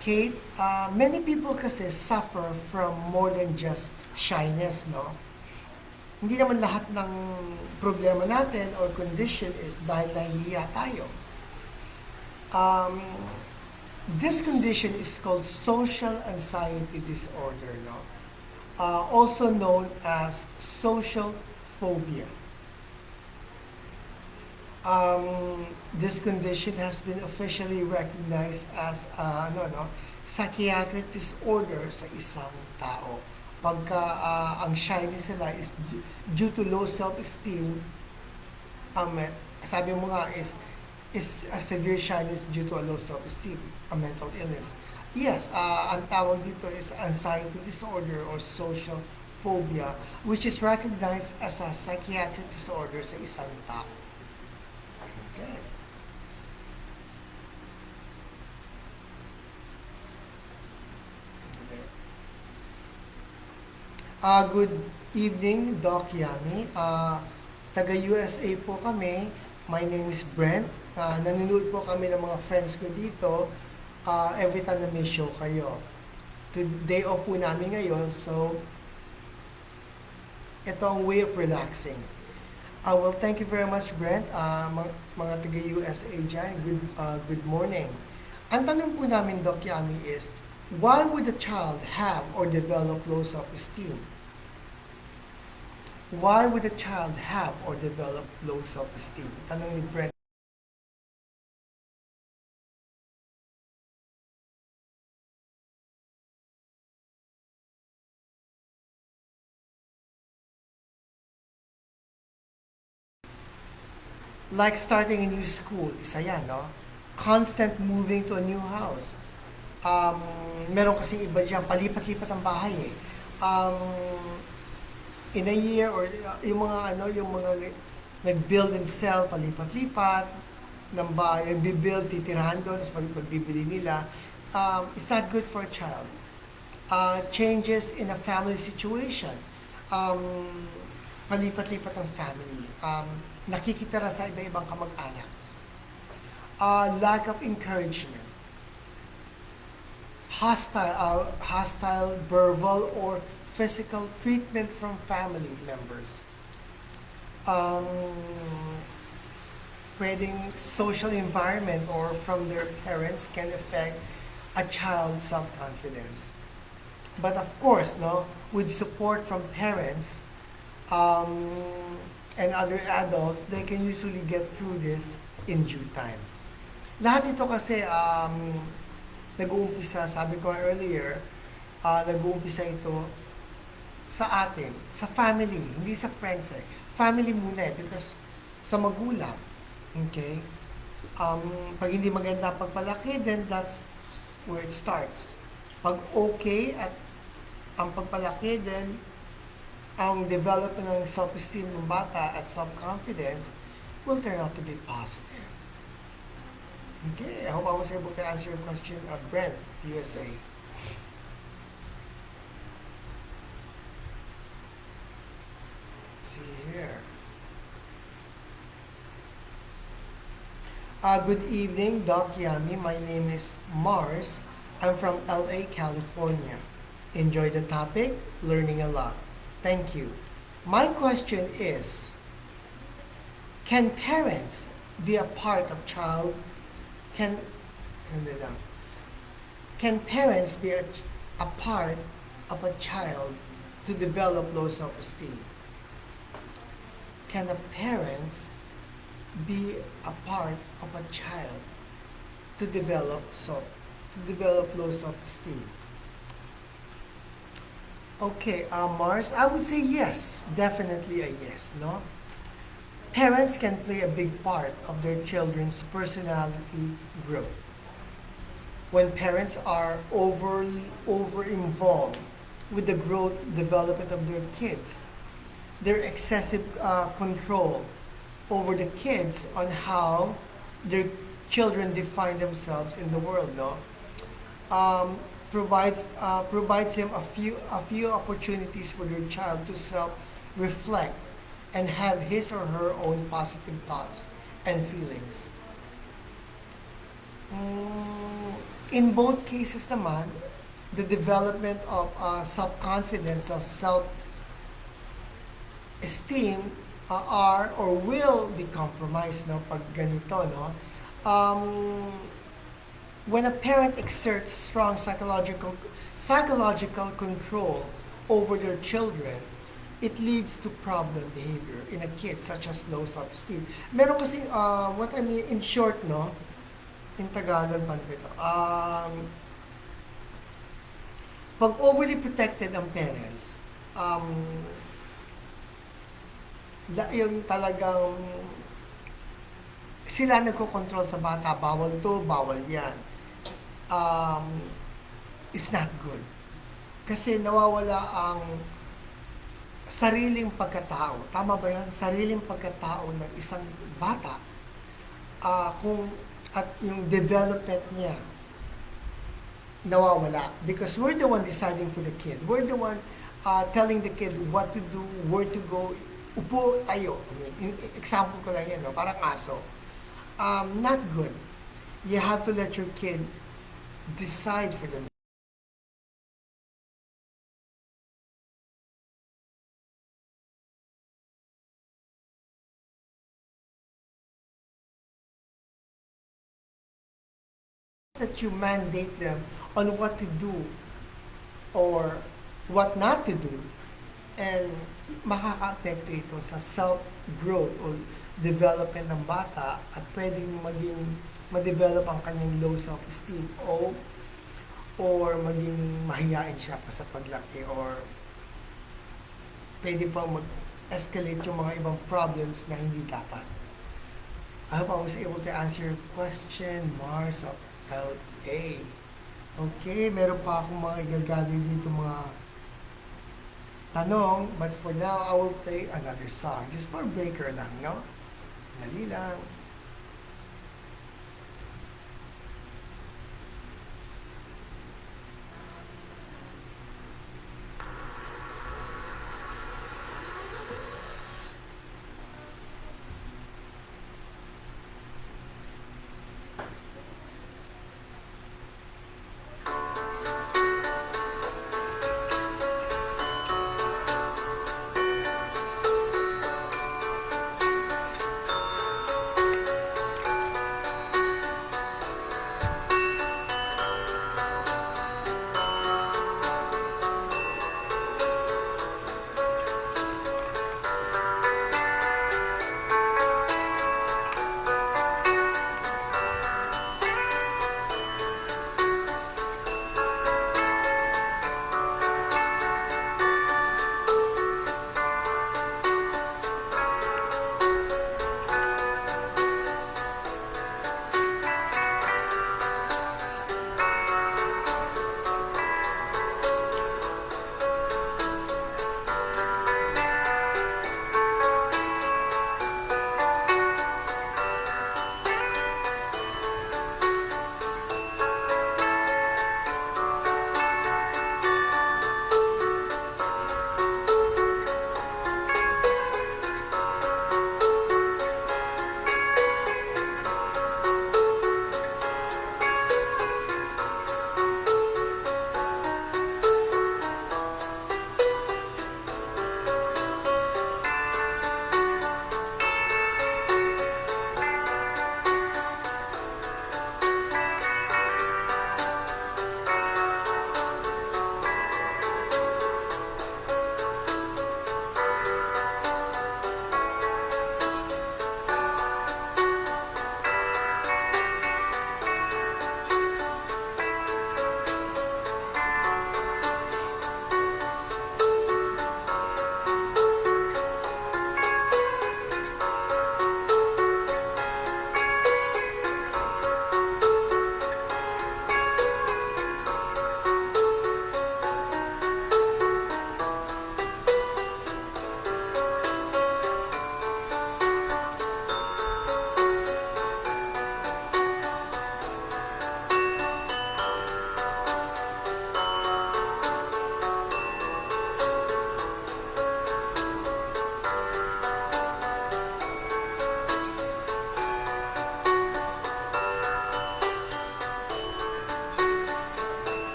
Kate, many people kasi suffer from more than just shyness, no? Hindi naman lahat ng problema natin or condition is dahil nahihiya tayo. This condition is called social anxiety disorder, no? Also known as social phobia. This condition has been officially recognized as psychiatric disorder sa isang tao. Pagka ang shyness nila is due to low self-esteem, sabi mo nga is a severe shyness due to a low self-esteem, a mental illness. Yes, ang tawag dito is anxiety disorder or social phobia, which is recognized as a psychiatric disorder sa isang tao. Okay. Good evening, Doc Yami. Taga USA po kami. My name is Brent. Nanonood po kami ng mga friends ko dito every time na may show kayo. Day off po namin ngayon, so ito ang way of relaxing. Well, thank you very much, Brent. Mga taga USA dyan, good morning. Ang tanong po namin, Doc Yami, is, why would a child have or develop low self-esteem? Why would a child have or develop low self-esteem? Tanong ni Brent. Like starting a new school, isa yan, no? Constant moving to a new house. Meron kasi iba dyan, palipat-lipat ang bahay eh. In a year or yung mga nag-build and sell, palipat-lipat ng bahay, nag-build, titirahan doon, tapos magbibili nila. It's not good for a child. Changes in a family situation. Palipat-lipat ang family. nakikitira sa iba-ibang kamag-anak. Lack of encouragement, hostile verbal or physical treatment from family members. Um, Pwedeng social environment or from their parents can affect a child's self-confidence. But of course, no, with support from parents um, and other adults, they can usually get through this in due time. Lahat ito kasi nag-uumpisa, sabi ko earlier, nag-uumpisa ito sa atin, sa family, hindi sa friends eh. Family muna eh, because sa magulang, okay? Pag hindi maganda pagpalaki, then that's where it starts. Pag okay at ang pagpalaki, then ang development ng self-esteem ng bata at self-confidence will turn out to be positive. Okay, I hope I was able to answer your question, Brent, USA. See here. Good evening, Doc Yami. My name is Mars. I'm from LA, California. Enjoy the topic, learning a lot. Thank you. My question is, can parents be a part of child, can parents be a part of a child to develop low self-esteem? Can a parents be a part of a child to develop low self-esteem? Okay, Mars, I would say yes, definitely a yes, no? Parents can play a big part of their children's personality growth. When parents are over involved with the growth development of their kids, their excessive control over the kids on how their children define themselves in the world, no? Provides them a few opportunities for their child to self-reflect and have his or her own positive thoughts and feelings. In both cases naman, the development of self-confidence, of self-esteem are or will be compromised, no, pag ganito, no? When a parent exerts strong psychological control over their children, it leads to problem behavior in a kid such as low self-esteem. Meron kasi, what I mean, in short, no, in Tagalog, paano ba ito? Pag overly protected ang parents, yung talagang sila nagko-control sa bata, bawal to, bawal yan. It's not good. Kasi nawawala ang sariling pagkatao. Tama ba yan? Sariling pagkatao ng isang bata. At yung development niya nawawala. Because we're the one deciding for the kid. We're the one telling the kid what to do, where to go. Upo tayo. I mean, example ko lang yan, no? Parang aso. Not good. You have to let your kid decide for them. That you mandate them on what to do or what not to do, and makaka-apekto ito sa self-growth o development ng bata at pwedeng ma-develop ang kanyang low self-esteem or maging mahiyain siya pa sa paglaki, or pwede pang mag-escalate yung mga ibang problems na hindi dapat. I hope I was able to answer your question, Mars of LA. Okay, meron pa akong mga igagather dito mga tanong, but for now, I will play another song. Just for breaker lang, no? Dali lang.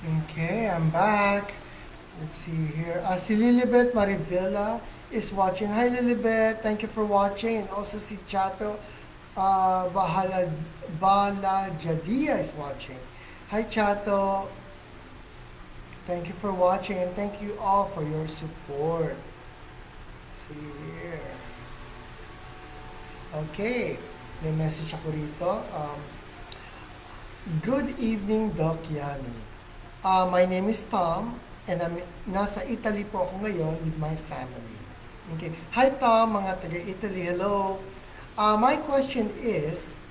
Okay, I'm back. Let's see here. Si Lilibet Marivela is watching. Hi Lilibet, thank you for watching. And also si Chato Balajadia is watching. Hi Chato, thank you for watching and thank you all for your support. Let's see here. Okay, may message ako rito. Good evening, Doc Yami. My name is Tom, and nasa Italy po ako ngayon with my family. Okay. Hi Tom, mga taga-Italy, hello. My question is,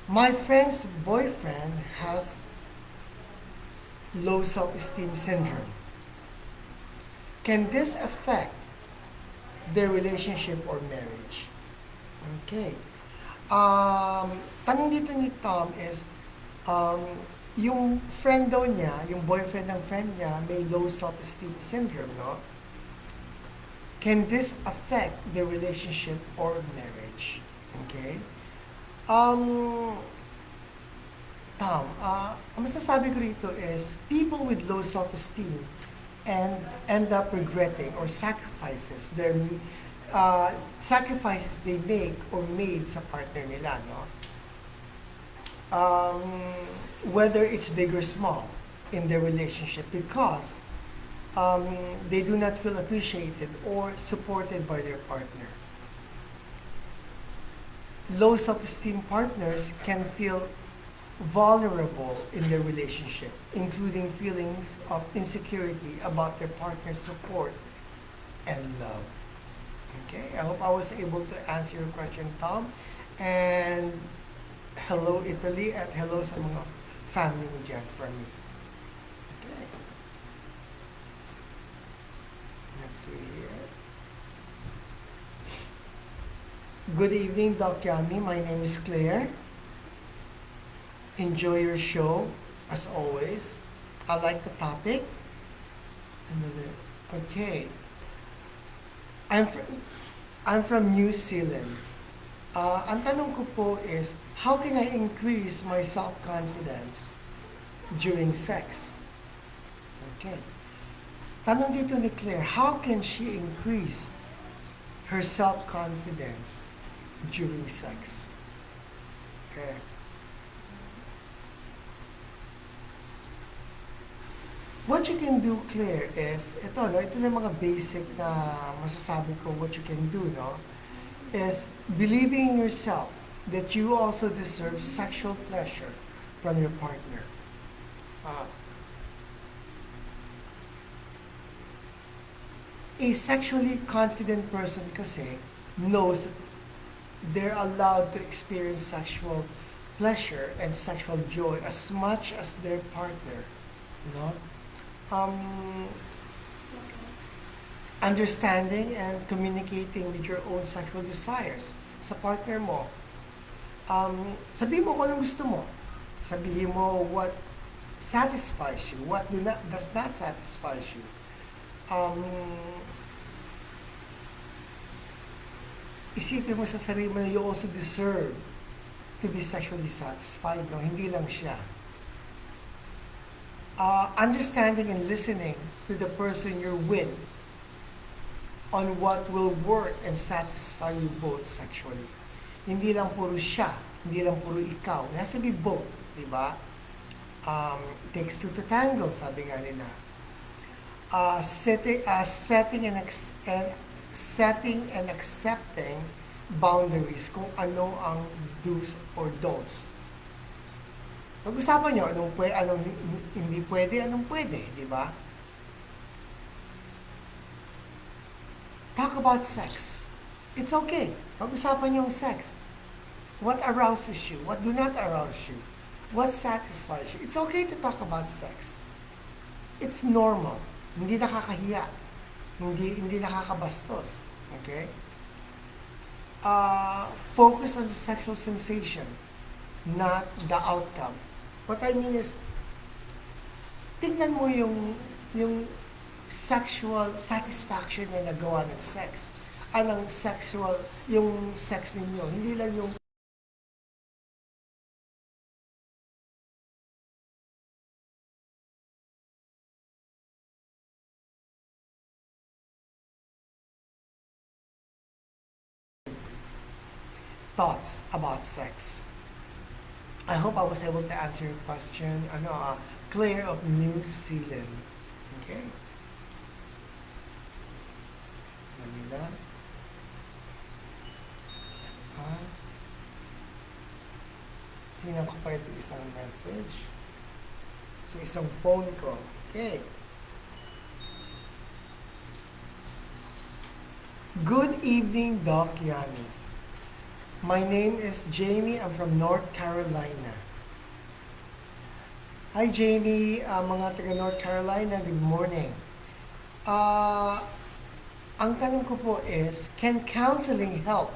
my friend's boyfriend has low self-esteem syndrome. Can this affect their relationship or marriage? Okay. Tanong dito ni Tom is, yung friend daw niya, yung boyfriend ng friend niya, may low self-esteem syndrome, no? Can this affect the relationship or marriage? Okay? Tom, ang masasabi ko rito is, people with low self-esteem and end up regretting or sacrifices they make or made sa partner nila, no? Whether it's big or small in their relationship, because they do not feel appreciated or supported by their partner. Low self-esteem partners can feel vulnerable in their relationship, including feelings of insecurity about their partner's support and love. Okay, I hope I was able to answer your question, Tom. And hello Italy at hello sa mga family mo dyan from me. Okay. Let's see here. Good evening, Doc Yami. My name is Claire. Enjoy your show, as always. I like the topic. Okay. I'm from New Zealand. Ang tanong ko po is, how can I increase my self-confidence during sex? Okay. Tanong dito ni Claire, how can she increase her self-confidence during sex? Okay. What you can do, Claire, is, ito lang mga basic na masasabi ko what you can do, no? Is believing in yourself that you also deserve sexual pleasure from your partner. A sexually confident person kasi knows that they're allowed to experience sexual pleasure and sexual joy as much as their partner, you know? Understanding and communicating with your own sexual desires sa partner mo. Sabihin mo kung anong gusto mo. Sabihin mo what satisfies you, what does not satisfy you. Isipin mo sa sarili mo na you also deserve to be sexually satisfied, no? Hindi lang siya. Understanding and listening to the person you're with on what will work and satisfy you both sexually. Hindi lang puro siya, hindi lang puro ikaw. It has to be both, di ba? Takes two to tango, sabi nga nila. Setting and accepting boundaries kung ano ang do's or don'ts. Pag-usapan nyo anong hindi pwede, anong pwede, di ba? Talk about sex. It's okay. Pag-usapan nyo ang sex. What arouses you? What do not arouse you? What satisfies you? It's okay to talk about sex. It's normal. Hindi nakakahiya. Hindi nakakabastos. Okay? Focus on the sexual sensation, not the outcome. What I mean is, tignan mo yung sexual satisfaction na nagawa ng sex. Anong sexual, yung sex ninyo. Hindi lang yung thoughts about sex. I hope I was able to answer your question. Claire of New Zealand. Okay? Manila. Ah, tingnan ko pa ito isang message. Sa isang phone ko. Okay. Good evening, Doc Yami. My name is Jamie. I'm from North Carolina. Hi, Jamie. Mga taga North Carolina, good morning. Uh, ang tanong ko po is, can counseling help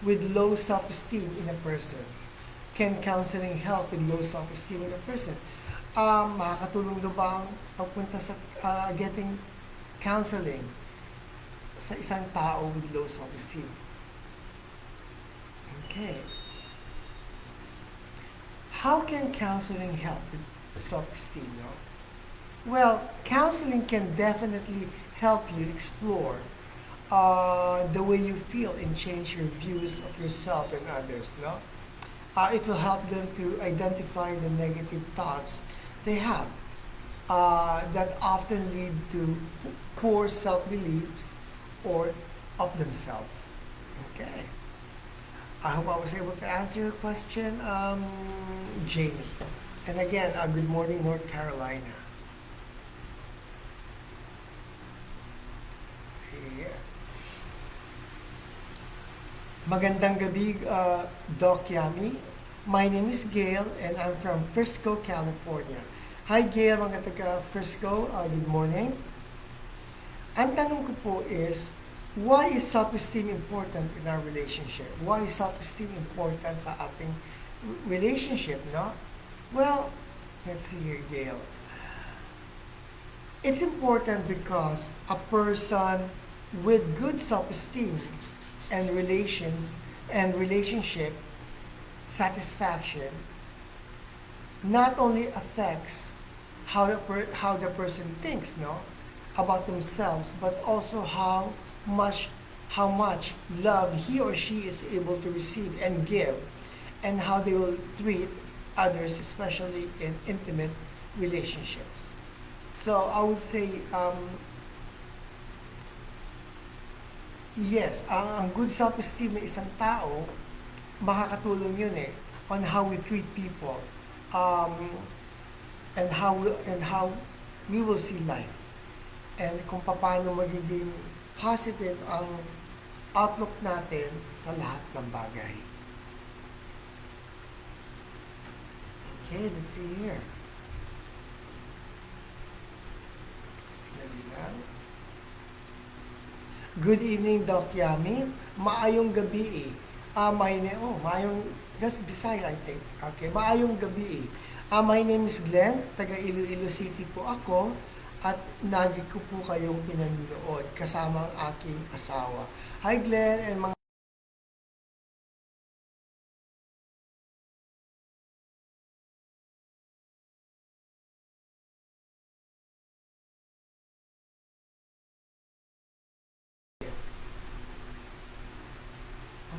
with low self-esteem in a person? Can counseling help with low self-esteem in a person? Makakatulong daw ba ang pagpunta sa getting counseling sa isang tao with low self-esteem? Okay. How can counseling help with self-esteem? No? Well, counseling can definitely help you explore the way you feel and change your views of yourself and others. No, it will help them to identify the negative thoughts they have that often lead to poor self-beliefs or of themselves. Okay. I hope I was able to answer your question, Jamie. And again, good morning, North Carolina. Yeah. Magandang gabi, Doc Yami. My name is Gail and I'm from Frisco, California. Hi Gail, mga taga Frisco, good morning. Ang tanong ko po is, why is self-esteem important in our relationship? Why is self-esteem important sa ating relationship, no? Well, let's see here, Gail. It's important because a person with good self-esteem and relationship satisfaction not only affects how the person thinks, no, about themselves, but also how much love he or she is able to receive and give, and how they will treat others, especially in intimate relationships. So I would say, yes, ang good self-esteem ng isang tao, makakatulong yun on how we treat people, and how we will see life, and kung paano magiging positive ang outlook natin sa lahat ng bagay. Okay, let's see here. Dali lang. Good evening, Doc Yami. Maayong gabi maayong, that's Bisaya, I think. Okay, maayong gabi my name is Glenn, taga Iloilo City po ako, at nagi ko po kayong pinanood kasama ang aking asawa. Hi Glenn and mga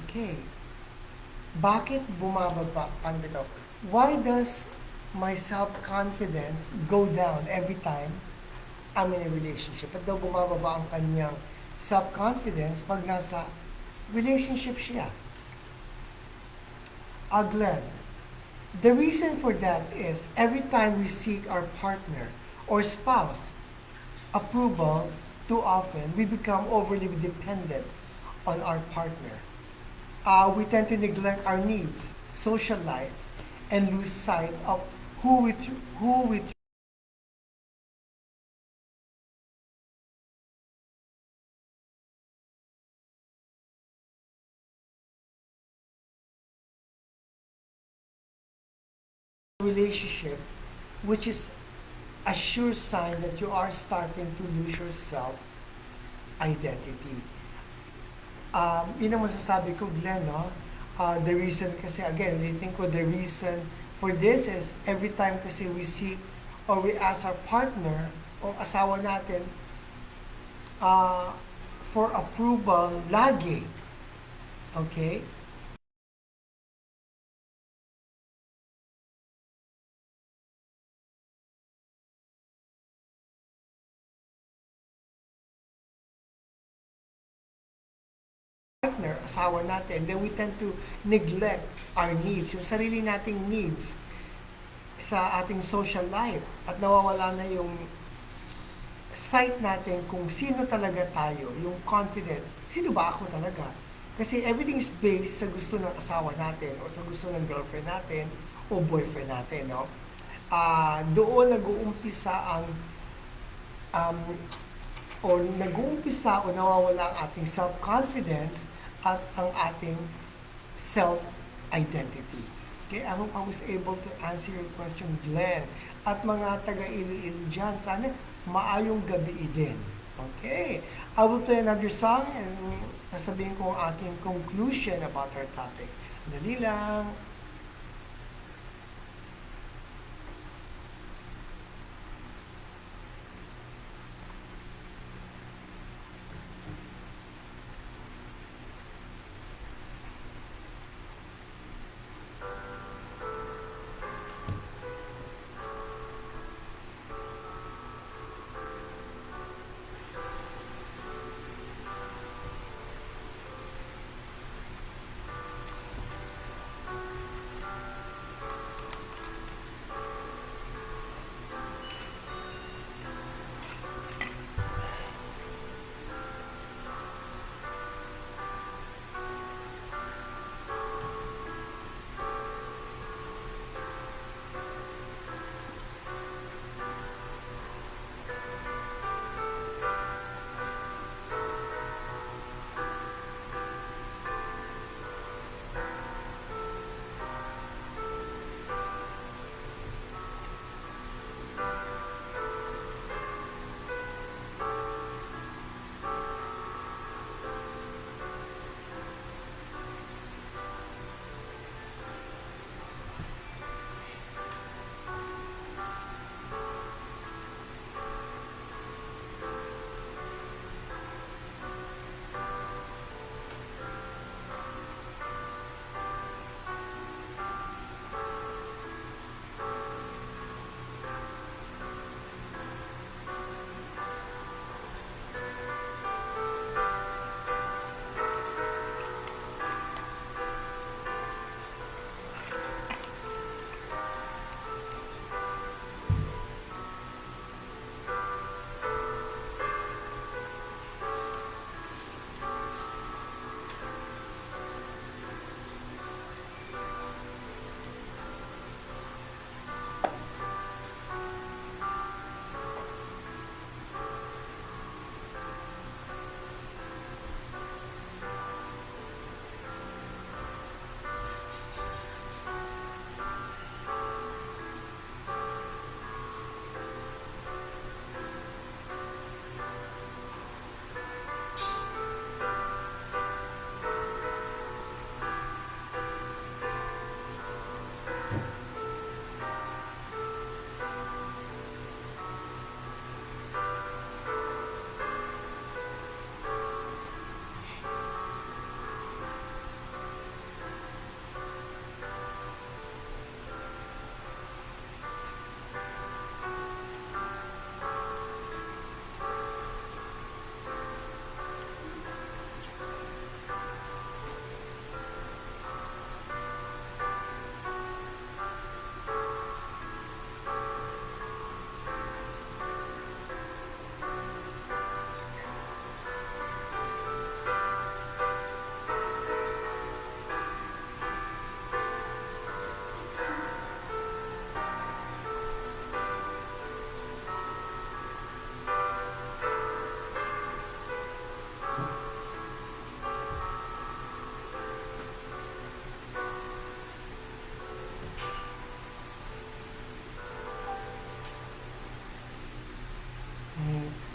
okay. Bakit bumababa ang ito? Why does my self-confidence go down every time I'm in a relationship? At daw bumababa ang kanyang self-confidence pag nasa relationship siya. Glenn, the reason for that is every time we seek our partner or spouse approval too often, we become overly dependent on our partner. We tend to neglect our needs, social life, and lose sight of who we relationship, which is a sure sign that you are starting to lose your self identity. Yun ang masasabi ko, Glenn, no? The reason kasi, again, ulitin ko, the reason for this is every time kasi we seek or we ask our partner o asawa natin for approval lagi. Okay? partner, asawa natin, then we tend to neglect our needs, yung sarili nating needs sa ating social life at nawawala na yung sight natin kung sino talaga tayo, yung confident. Sino ba ako talaga? Kasi everything is based sa gusto ng asawa natin o sa gusto ng girlfriend natin o boyfriend natin, no? Doon nag-uumpisa ang um, o nag-uumpisa o nawawala ang ating self-confidence at ang ating self-identity. Okay, I hope I was able to answer your question, Glenn. At mga taga-Iloilo dyan, sana maayong gabi din. Okay, I will play another song and sasabihin ko ang aking conclusion about our topic. Dali lang.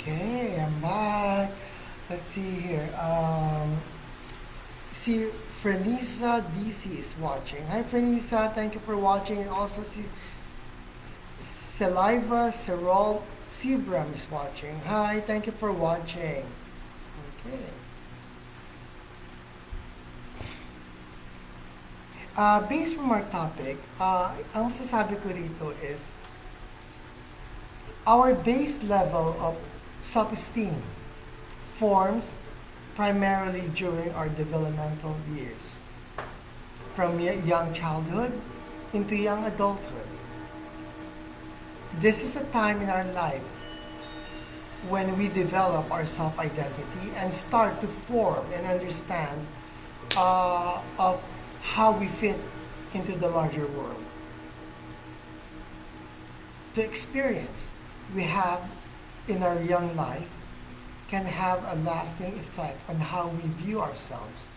Okay, I'm back. Let's see here. See, Frenisa DC is watching. Hi, Frenisa. Thank you for watching. And also, see, Saliva Serol Sebram is watching. Hi, thank you for watching. Okay. Based from our topic, ang masasabi ko rito is our base level of self-esteem forms primarily during our developmental years, from young childhood into young adulthood. This is a time in our life when we develop our self identity and start to form and understand of how we fit into the larger world. The experience we have in our young life can have a lasting effect on how we view ourselves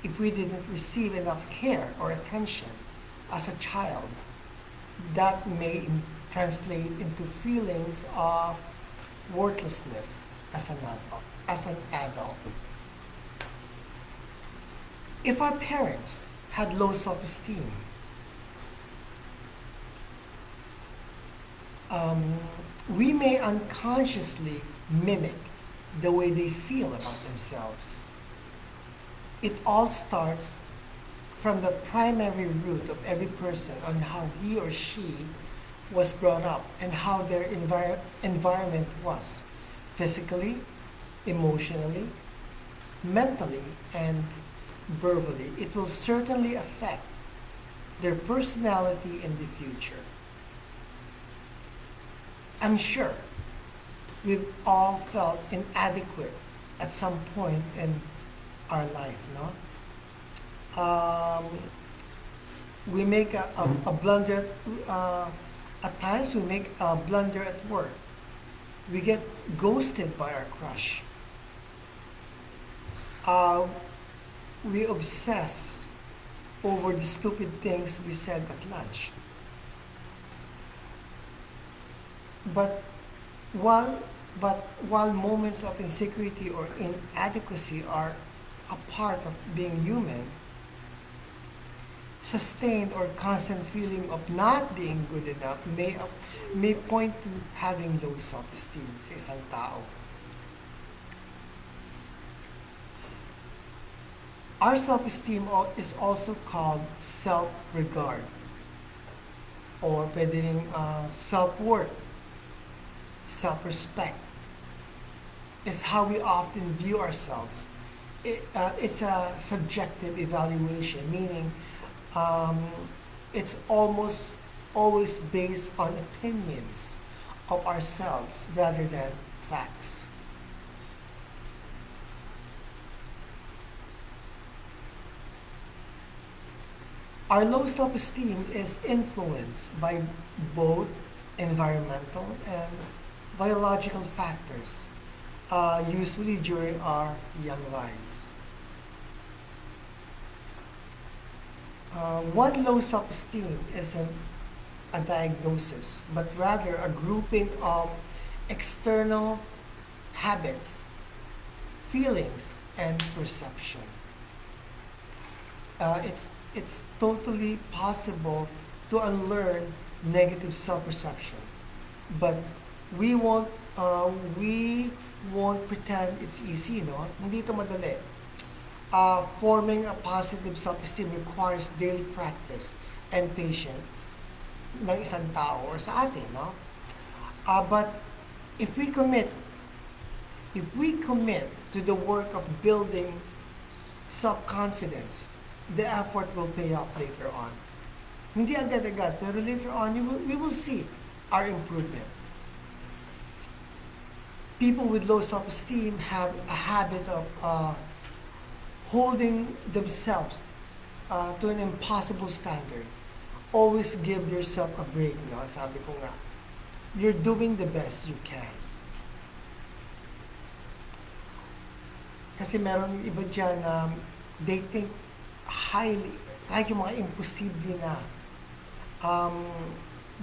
if we didn't receive enough care or attention as a child. That may translate into feelings of worthlessness as an adult. If our parents had low self-esteem, we may unconsciously mimic the way they feel about themselves. It all starts from the primary root of every person on how he or she was brought up and how their environment was physically, emotionally, mentally, and verbally. It will certainly affect their personality in the future. I'm sure we've all felt inadequate at some point in our life, no? We make a blunder, at times we make a blunder at work. We get ghosted by our crush. We obsess over the stupid things we said at lunch. But while while moments of insecurity or inadequacy are a part of being human, sustained or constant feeling of not being good enough may point to having low self-esteem sa isang tao. Our self-esteem is also called self-regard or pwede rin self-worth, self-respect. Is how we often view ourselves. It's a subjective evaluation, meaning it's almost always based on opinions of ourselves rather than facts. Our low self-esteem is influenced by both environmental and biological factors, usually during our young lives. One low self-esteem isn't a diagnosis, but rather a grouping of external habits, feelings, and perception. It's totally possible to unlearn negative self-perception, but we won't we won't pretend it's easy, no? Hindi ito madali. Forming a positive self-esteem requires daily practice and patience ng isang tao or sa atin, no? But if we commit to the work of building self-confidence, the effort will pay off later on. Hindi agad-agad, pero later on, we will see our improvement. People with low self-esteem have a habit of holding themselves to an impossible standard. Always give yourself a break, no? Sabi ko nga, you're doing the best you can. Kasi meron iba dyan na they think highly, kahit yung mga imposible na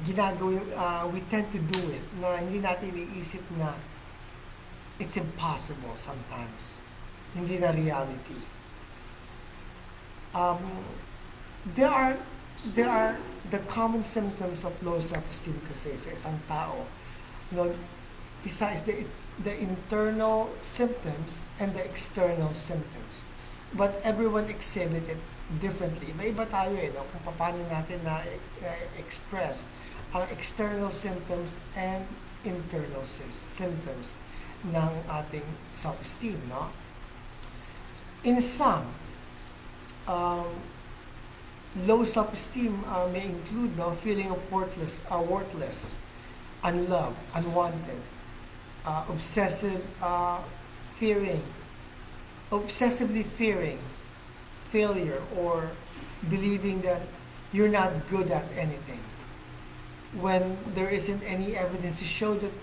ginagawin, we tend to do it, na hindi natin iisip na it's impossible sometimes. Hindi na reality. There are the common symptoms of low self-esteem kasi sa isang tao. You know, isa is the internal symptoms and the external symptoms. But everyone exhibit it differently. Iba-iba tayo no? Kung paano natin express ang external symptoms and internal symptoms ng ating self-esteem, no? In some, um, low self-esteem may include no feeling of worthless, unloved, unwanted, obsessive fearing, obsessively fearing failure or believing that you're not good at anything when there isn't any evidence to show that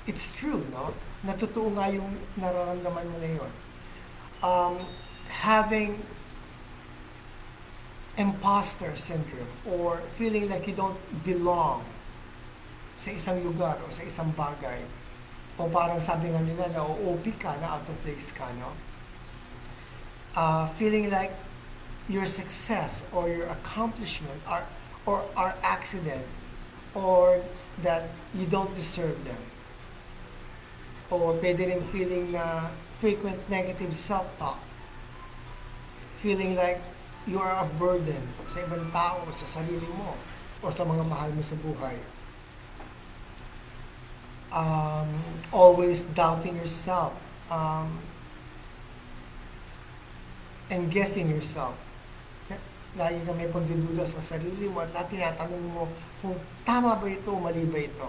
it's true, no? Na totoo nga yung nararamdaman mo na yun. Having imposter syndrome or feeling like you don't belong sa isang lugar o sa isang bagay o parang sabi nga nila na OP ka, na out of place ka, no? Feeling like your success or your accomplishment are accidents or that you don't deserve them. Or pwede rin feeling na frequent negative self-talk. Feeling like you are a burden sa ibang tao, sa sarili mo, o sa mga mahal mo sa buhay. Always doubting yourself and guessing yourself. Lagi ka may pagdududa sa sarili mo at tinatanong mo kung tama ba ito o mali ba ito.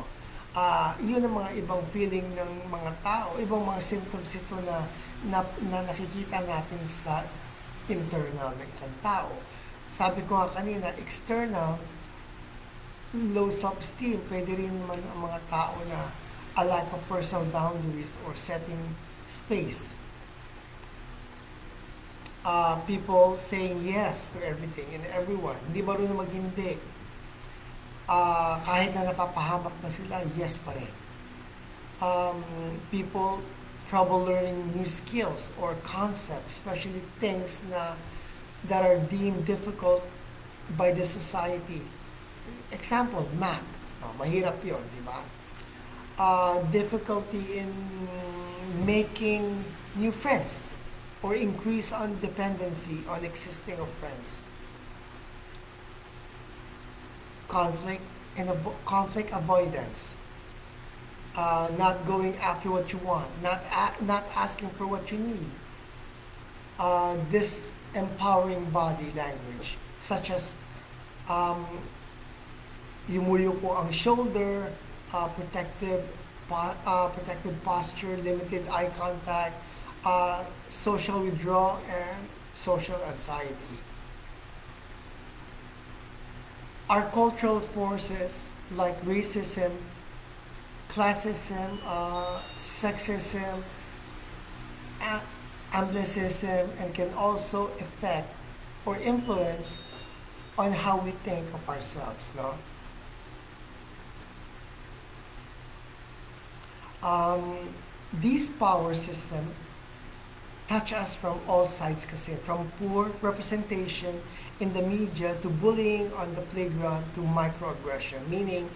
Yun ang mga ibang feeling ng mga tao, ibang mga symptoms ito na nakikita natin sa internal ng isang tao. Sabi ko nga kanina, external, low self-esteem, pwede rin naman ang mga tao na a lack of personal boundaries or setting space. People saying yes to everything and everyone. Hindi marunong maghindi. Kahit na napapahamak na sila, yes pa rin. People trouble learning new skills or concepts, especially things that are deemed difficult by the society. Example, math. Mahirap yun, di ba? Difficulty in making new friends or increase on dependency on existing of friends. Conflict avoidance, not going after what you want, not asking for what you need. Disempowering body language, such as yumuyo po ang shoulder, protective posture, limited eye contact, social withdrawal, and social anxiety. Our cultural forces like racism, classism, sexism, amblicism, and can also affect or influence on how we think of ourselves, no? These power system touch us from all sides kasi, from poor representation in the media to bullying on the playground to microaggression, meaning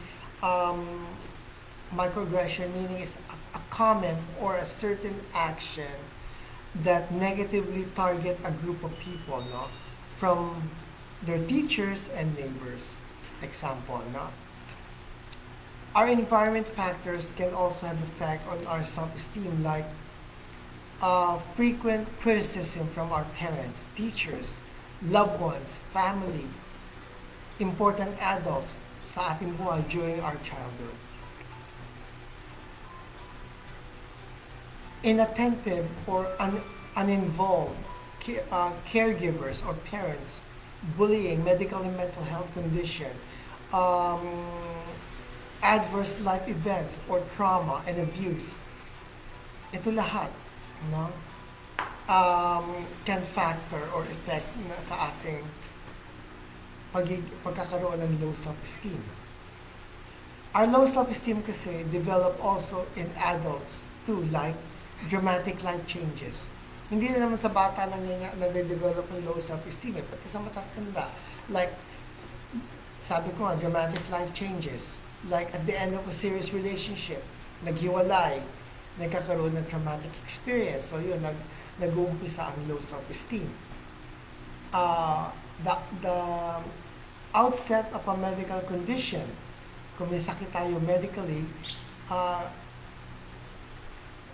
microaggression meaning is a comment or a certain action that negatively target a group of people, no, from their teachers and neighbors. Example, no. Our environment factors can also have effect on our self-esteem, like frequent criticism from our parents, teachers, loved ones, family, important adults sa ating buhay during our childhood. Inattentive or uninvolved caregivers or parents, bullying, medical and mental health condition, adverse life events or trauma and abuse. Ito lahat, no? Can factor or effect na sa ating pagkakaroon ng low self-esteem. Our low self-esteem kasi develop also in adults too, like dramatic life changes. Hindi na naman sa bata lang nade-develop ng low self-esteem, pati sa matatanda. Like, sabi ko nga, dramatic life changes. Like at the end of a serious relationship, naghiwalay, nagkakaroon ng traumatic experience. So yun, nag-uumpisa ang low self-esteem. The outset of a medical condition, kung may sakit tayo medically,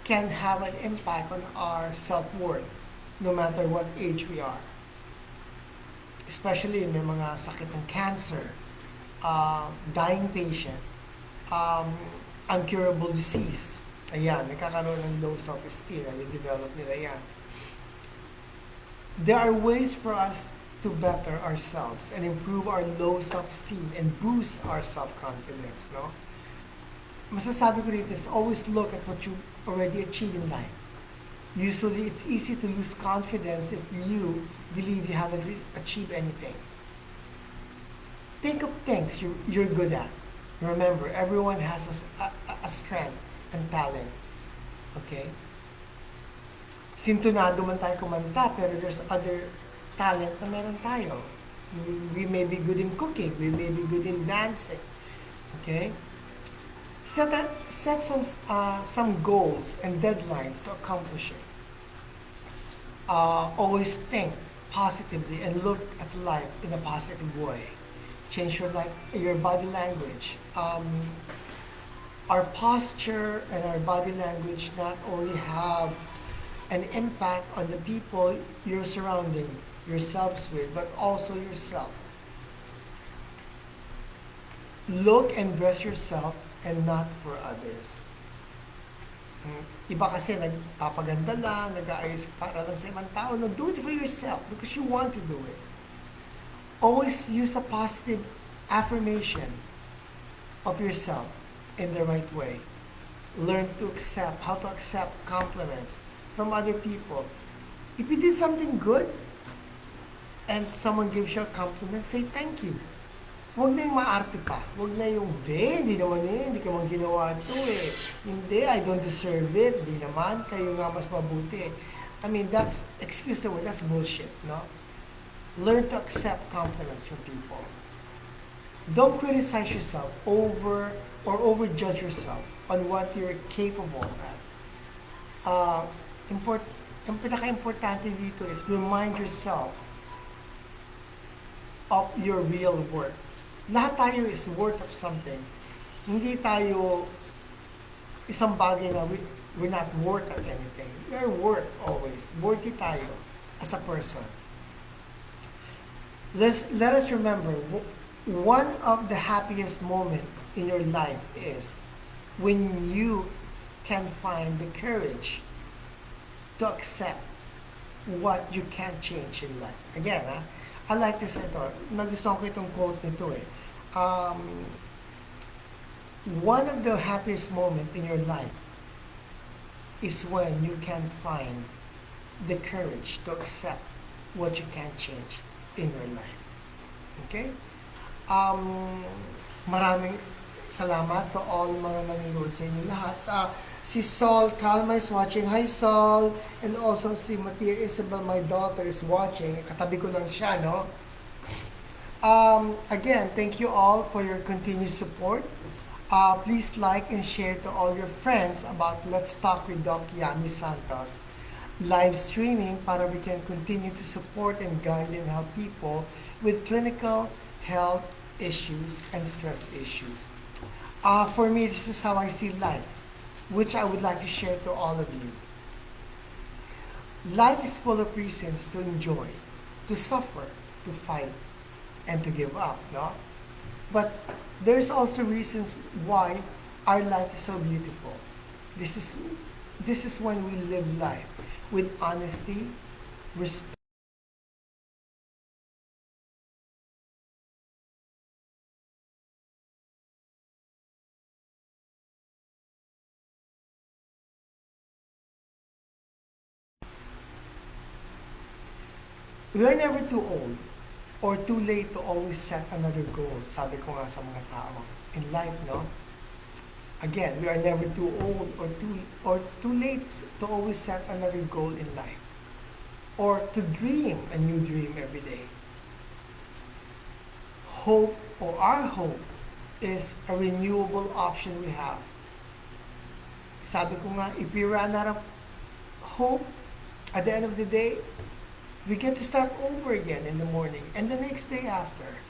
can have an impact on our self-worth. no matter what age we are. Especially may mga sakit ng cancer, dying patient, um, uncurable disease. Ayan, nagkakaroon ng low self-esteem, develop nila yan. There are ways for us to better ourselves and improve our low self-esteem and boost our self-confidence, no? Masasabi ko dito is always look at what you already achieved in life. Usually, it's easy to lose confidence if you believe you haven't achieved anything. Think of things you're good at. Remember, everyone has a strength and talent. Okay? Sintonado man tayo kumanta, pero there's other talent na meron tayo. We may be good in cooking. We may be good in dancing. Okay? Set some goals and deadlines to accomplish it. Always think positively and look at life in a positive way. Change your body language. Our posture and our body language not only have an impact on the people you're surrounding yourselves with, but also yourself. Look and dress yourself and not for others. Iba kasi nagpapaganda lang, nag-aayos para lang sa ibang tao. No, do it for yourself because you want to do it. Always use a positive affirmation of yourself in the right way. Learn to accept, how to accept compliments from other people. If you did something good and someone gives you a compliment, say thank you. Huwag na yung maarte pa. Huwag na yung, hindi naman hindi ka man ginawa ito eh. Hindi, I don't deserve it. Hindi naman, kayo nga mas mabuti. I mean, that's, excuse the word, that's bullshit, no? Learn to accept compliments from people. Don't criticize yourself or overjudge yourself on what you're capable at. Ang pinaka-importante dito is remind yourself of your real worth. Lahat tayo is worth of something. Hindi tayo isang bagay na we're not worth at anything. We are worth always. Worthy tayo as a person. Let us remember, one of the happiest moments in your life is when you can find the courage to accept what you can't change in life. Again, I like this ito. Nagustuhan ko itong quote nito eh. One of the happiest moments in your life is when you can find the courage to accept what you can't change in your life. Okay? Maraming salamat to all mga nanonood sa inyo lahat. Si Sol Calma is watching. Hi, Sol. And also si Matia Isabel, my daughter, is watching. Katabi ko lang siya, no? Again, thank you all for your continued support. Please like and share to all your friends about Let's Talk with Doc Yami Santos live streaming para we can continue to support and guide and help people with clinical health issues and stress issues. For me, this is how I see life, which I would like to share to all of you. Life is full of reasons to enjoy, to suffer, to fight, and to give up, no? But there's also reasons why our life is so beautiful. This is when we live life with honesty, respect. We are never too old or too late to always set another goal. Sabi ko nga sa mga tao in life, no? Again, we are never too old or too late to always set another goal in life or to dream a new dream every day. Hope, or our hope, is a renewable option we have. Sabi ko nga, if we run out of hope, at the end of the day, we get to start over again in the morning and the next day after.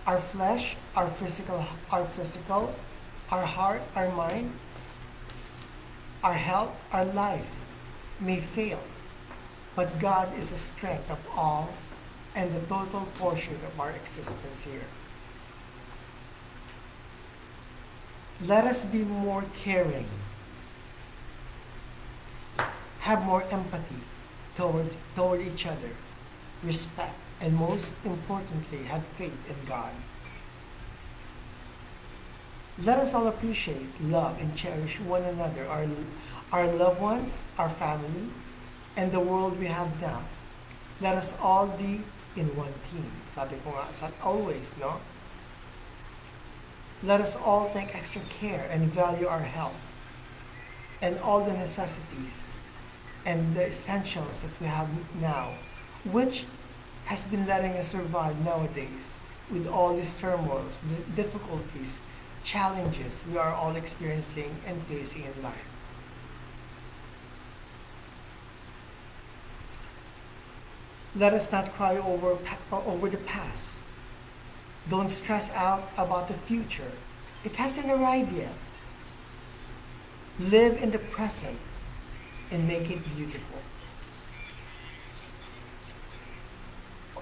Our flesh, our physical, our heart, our mind, our health, our life may fail. but God is the strength of all and the total portion of our existence here. Let us be more caring, have more empathy toward each other, respect, and most importantly, have faith in God. Let us all appreciate, love, and cherish one another, our loved ones, our family, and the world we have now. Let us all be in one team. Sabi ko nga, always, no? Let us all take extra care and value our health and all the necessities and the essentials that we have now, which has been letting us survive nowadays with all these turmoils, difficulties, challenges we are all experiencing and facing in life. Let us not cry over the past. Don't stress out about the future. It hasn't arrived yet. Live in the present and make it beautiful.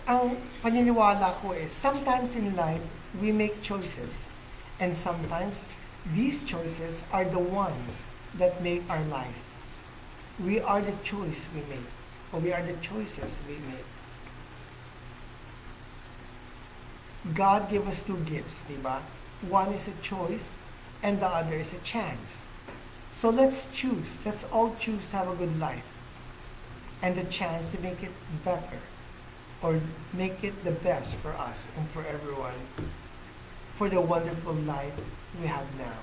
Ang paniniwala ko is, sometimes in life, we make choices. And sometimes, these choices are the ones that make our life. We are the choice we make. Or we are the choices we make. God gave us two gifts, diba? One is a choice, and the other is a chance. So let's choose. Let's all choose to have a good life. And the chance to make it better. Or make it the best for us and for everyone. For the wonderful life we have now.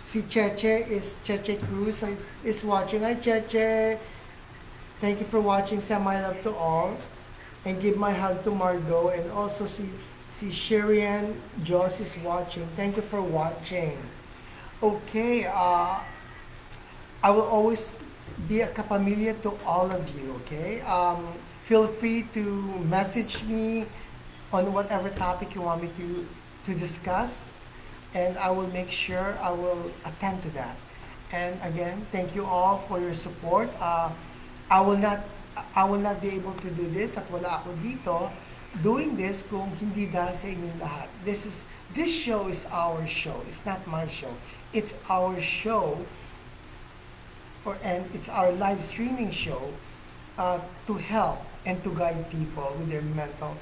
Si Cheche Cruz is watching. Hi, Cheche! Thank you for watching. Send my love to all. And give my hug to Margot. And also si Sherian Joss is watching. Thank you for watching. Okay, I will always be a kapamilya to all of you, okay? Feel free to message me on whatever topic you want me to discuss. And I will make sure I will attend to that. And again, thank you all for your support. I will not be able to do this at wala ako dito doing this kung hindi dahil sa inyong lahat. This show is our show. It's not my show. It's our show, and it's our live streaming show to help and to guide people with their mental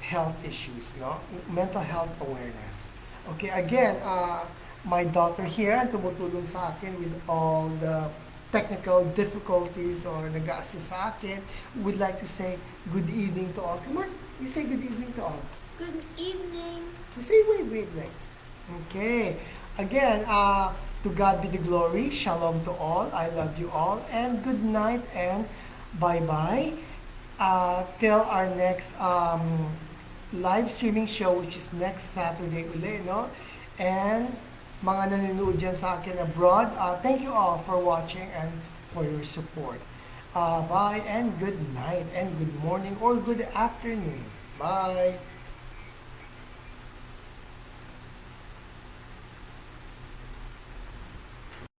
health issues, no? Mental health awareness. Okay, again, my daughter here ang tumutulong sa akin with all the technical difficulties or nag-a-assist sa akin, would like to say good evening to all. Come on, you say good evening to all. Good evening. You say wait. Okay. Again, to God be the glory. Shalom to all. I love you all. And good night and bye-bye. Till our next live streaming show, which is next Saturday uli, no? And mga nanonood dyan sa akin abroad, thank you all for watching and for your support. Bye and good night and good morning or good afternoon. Bye!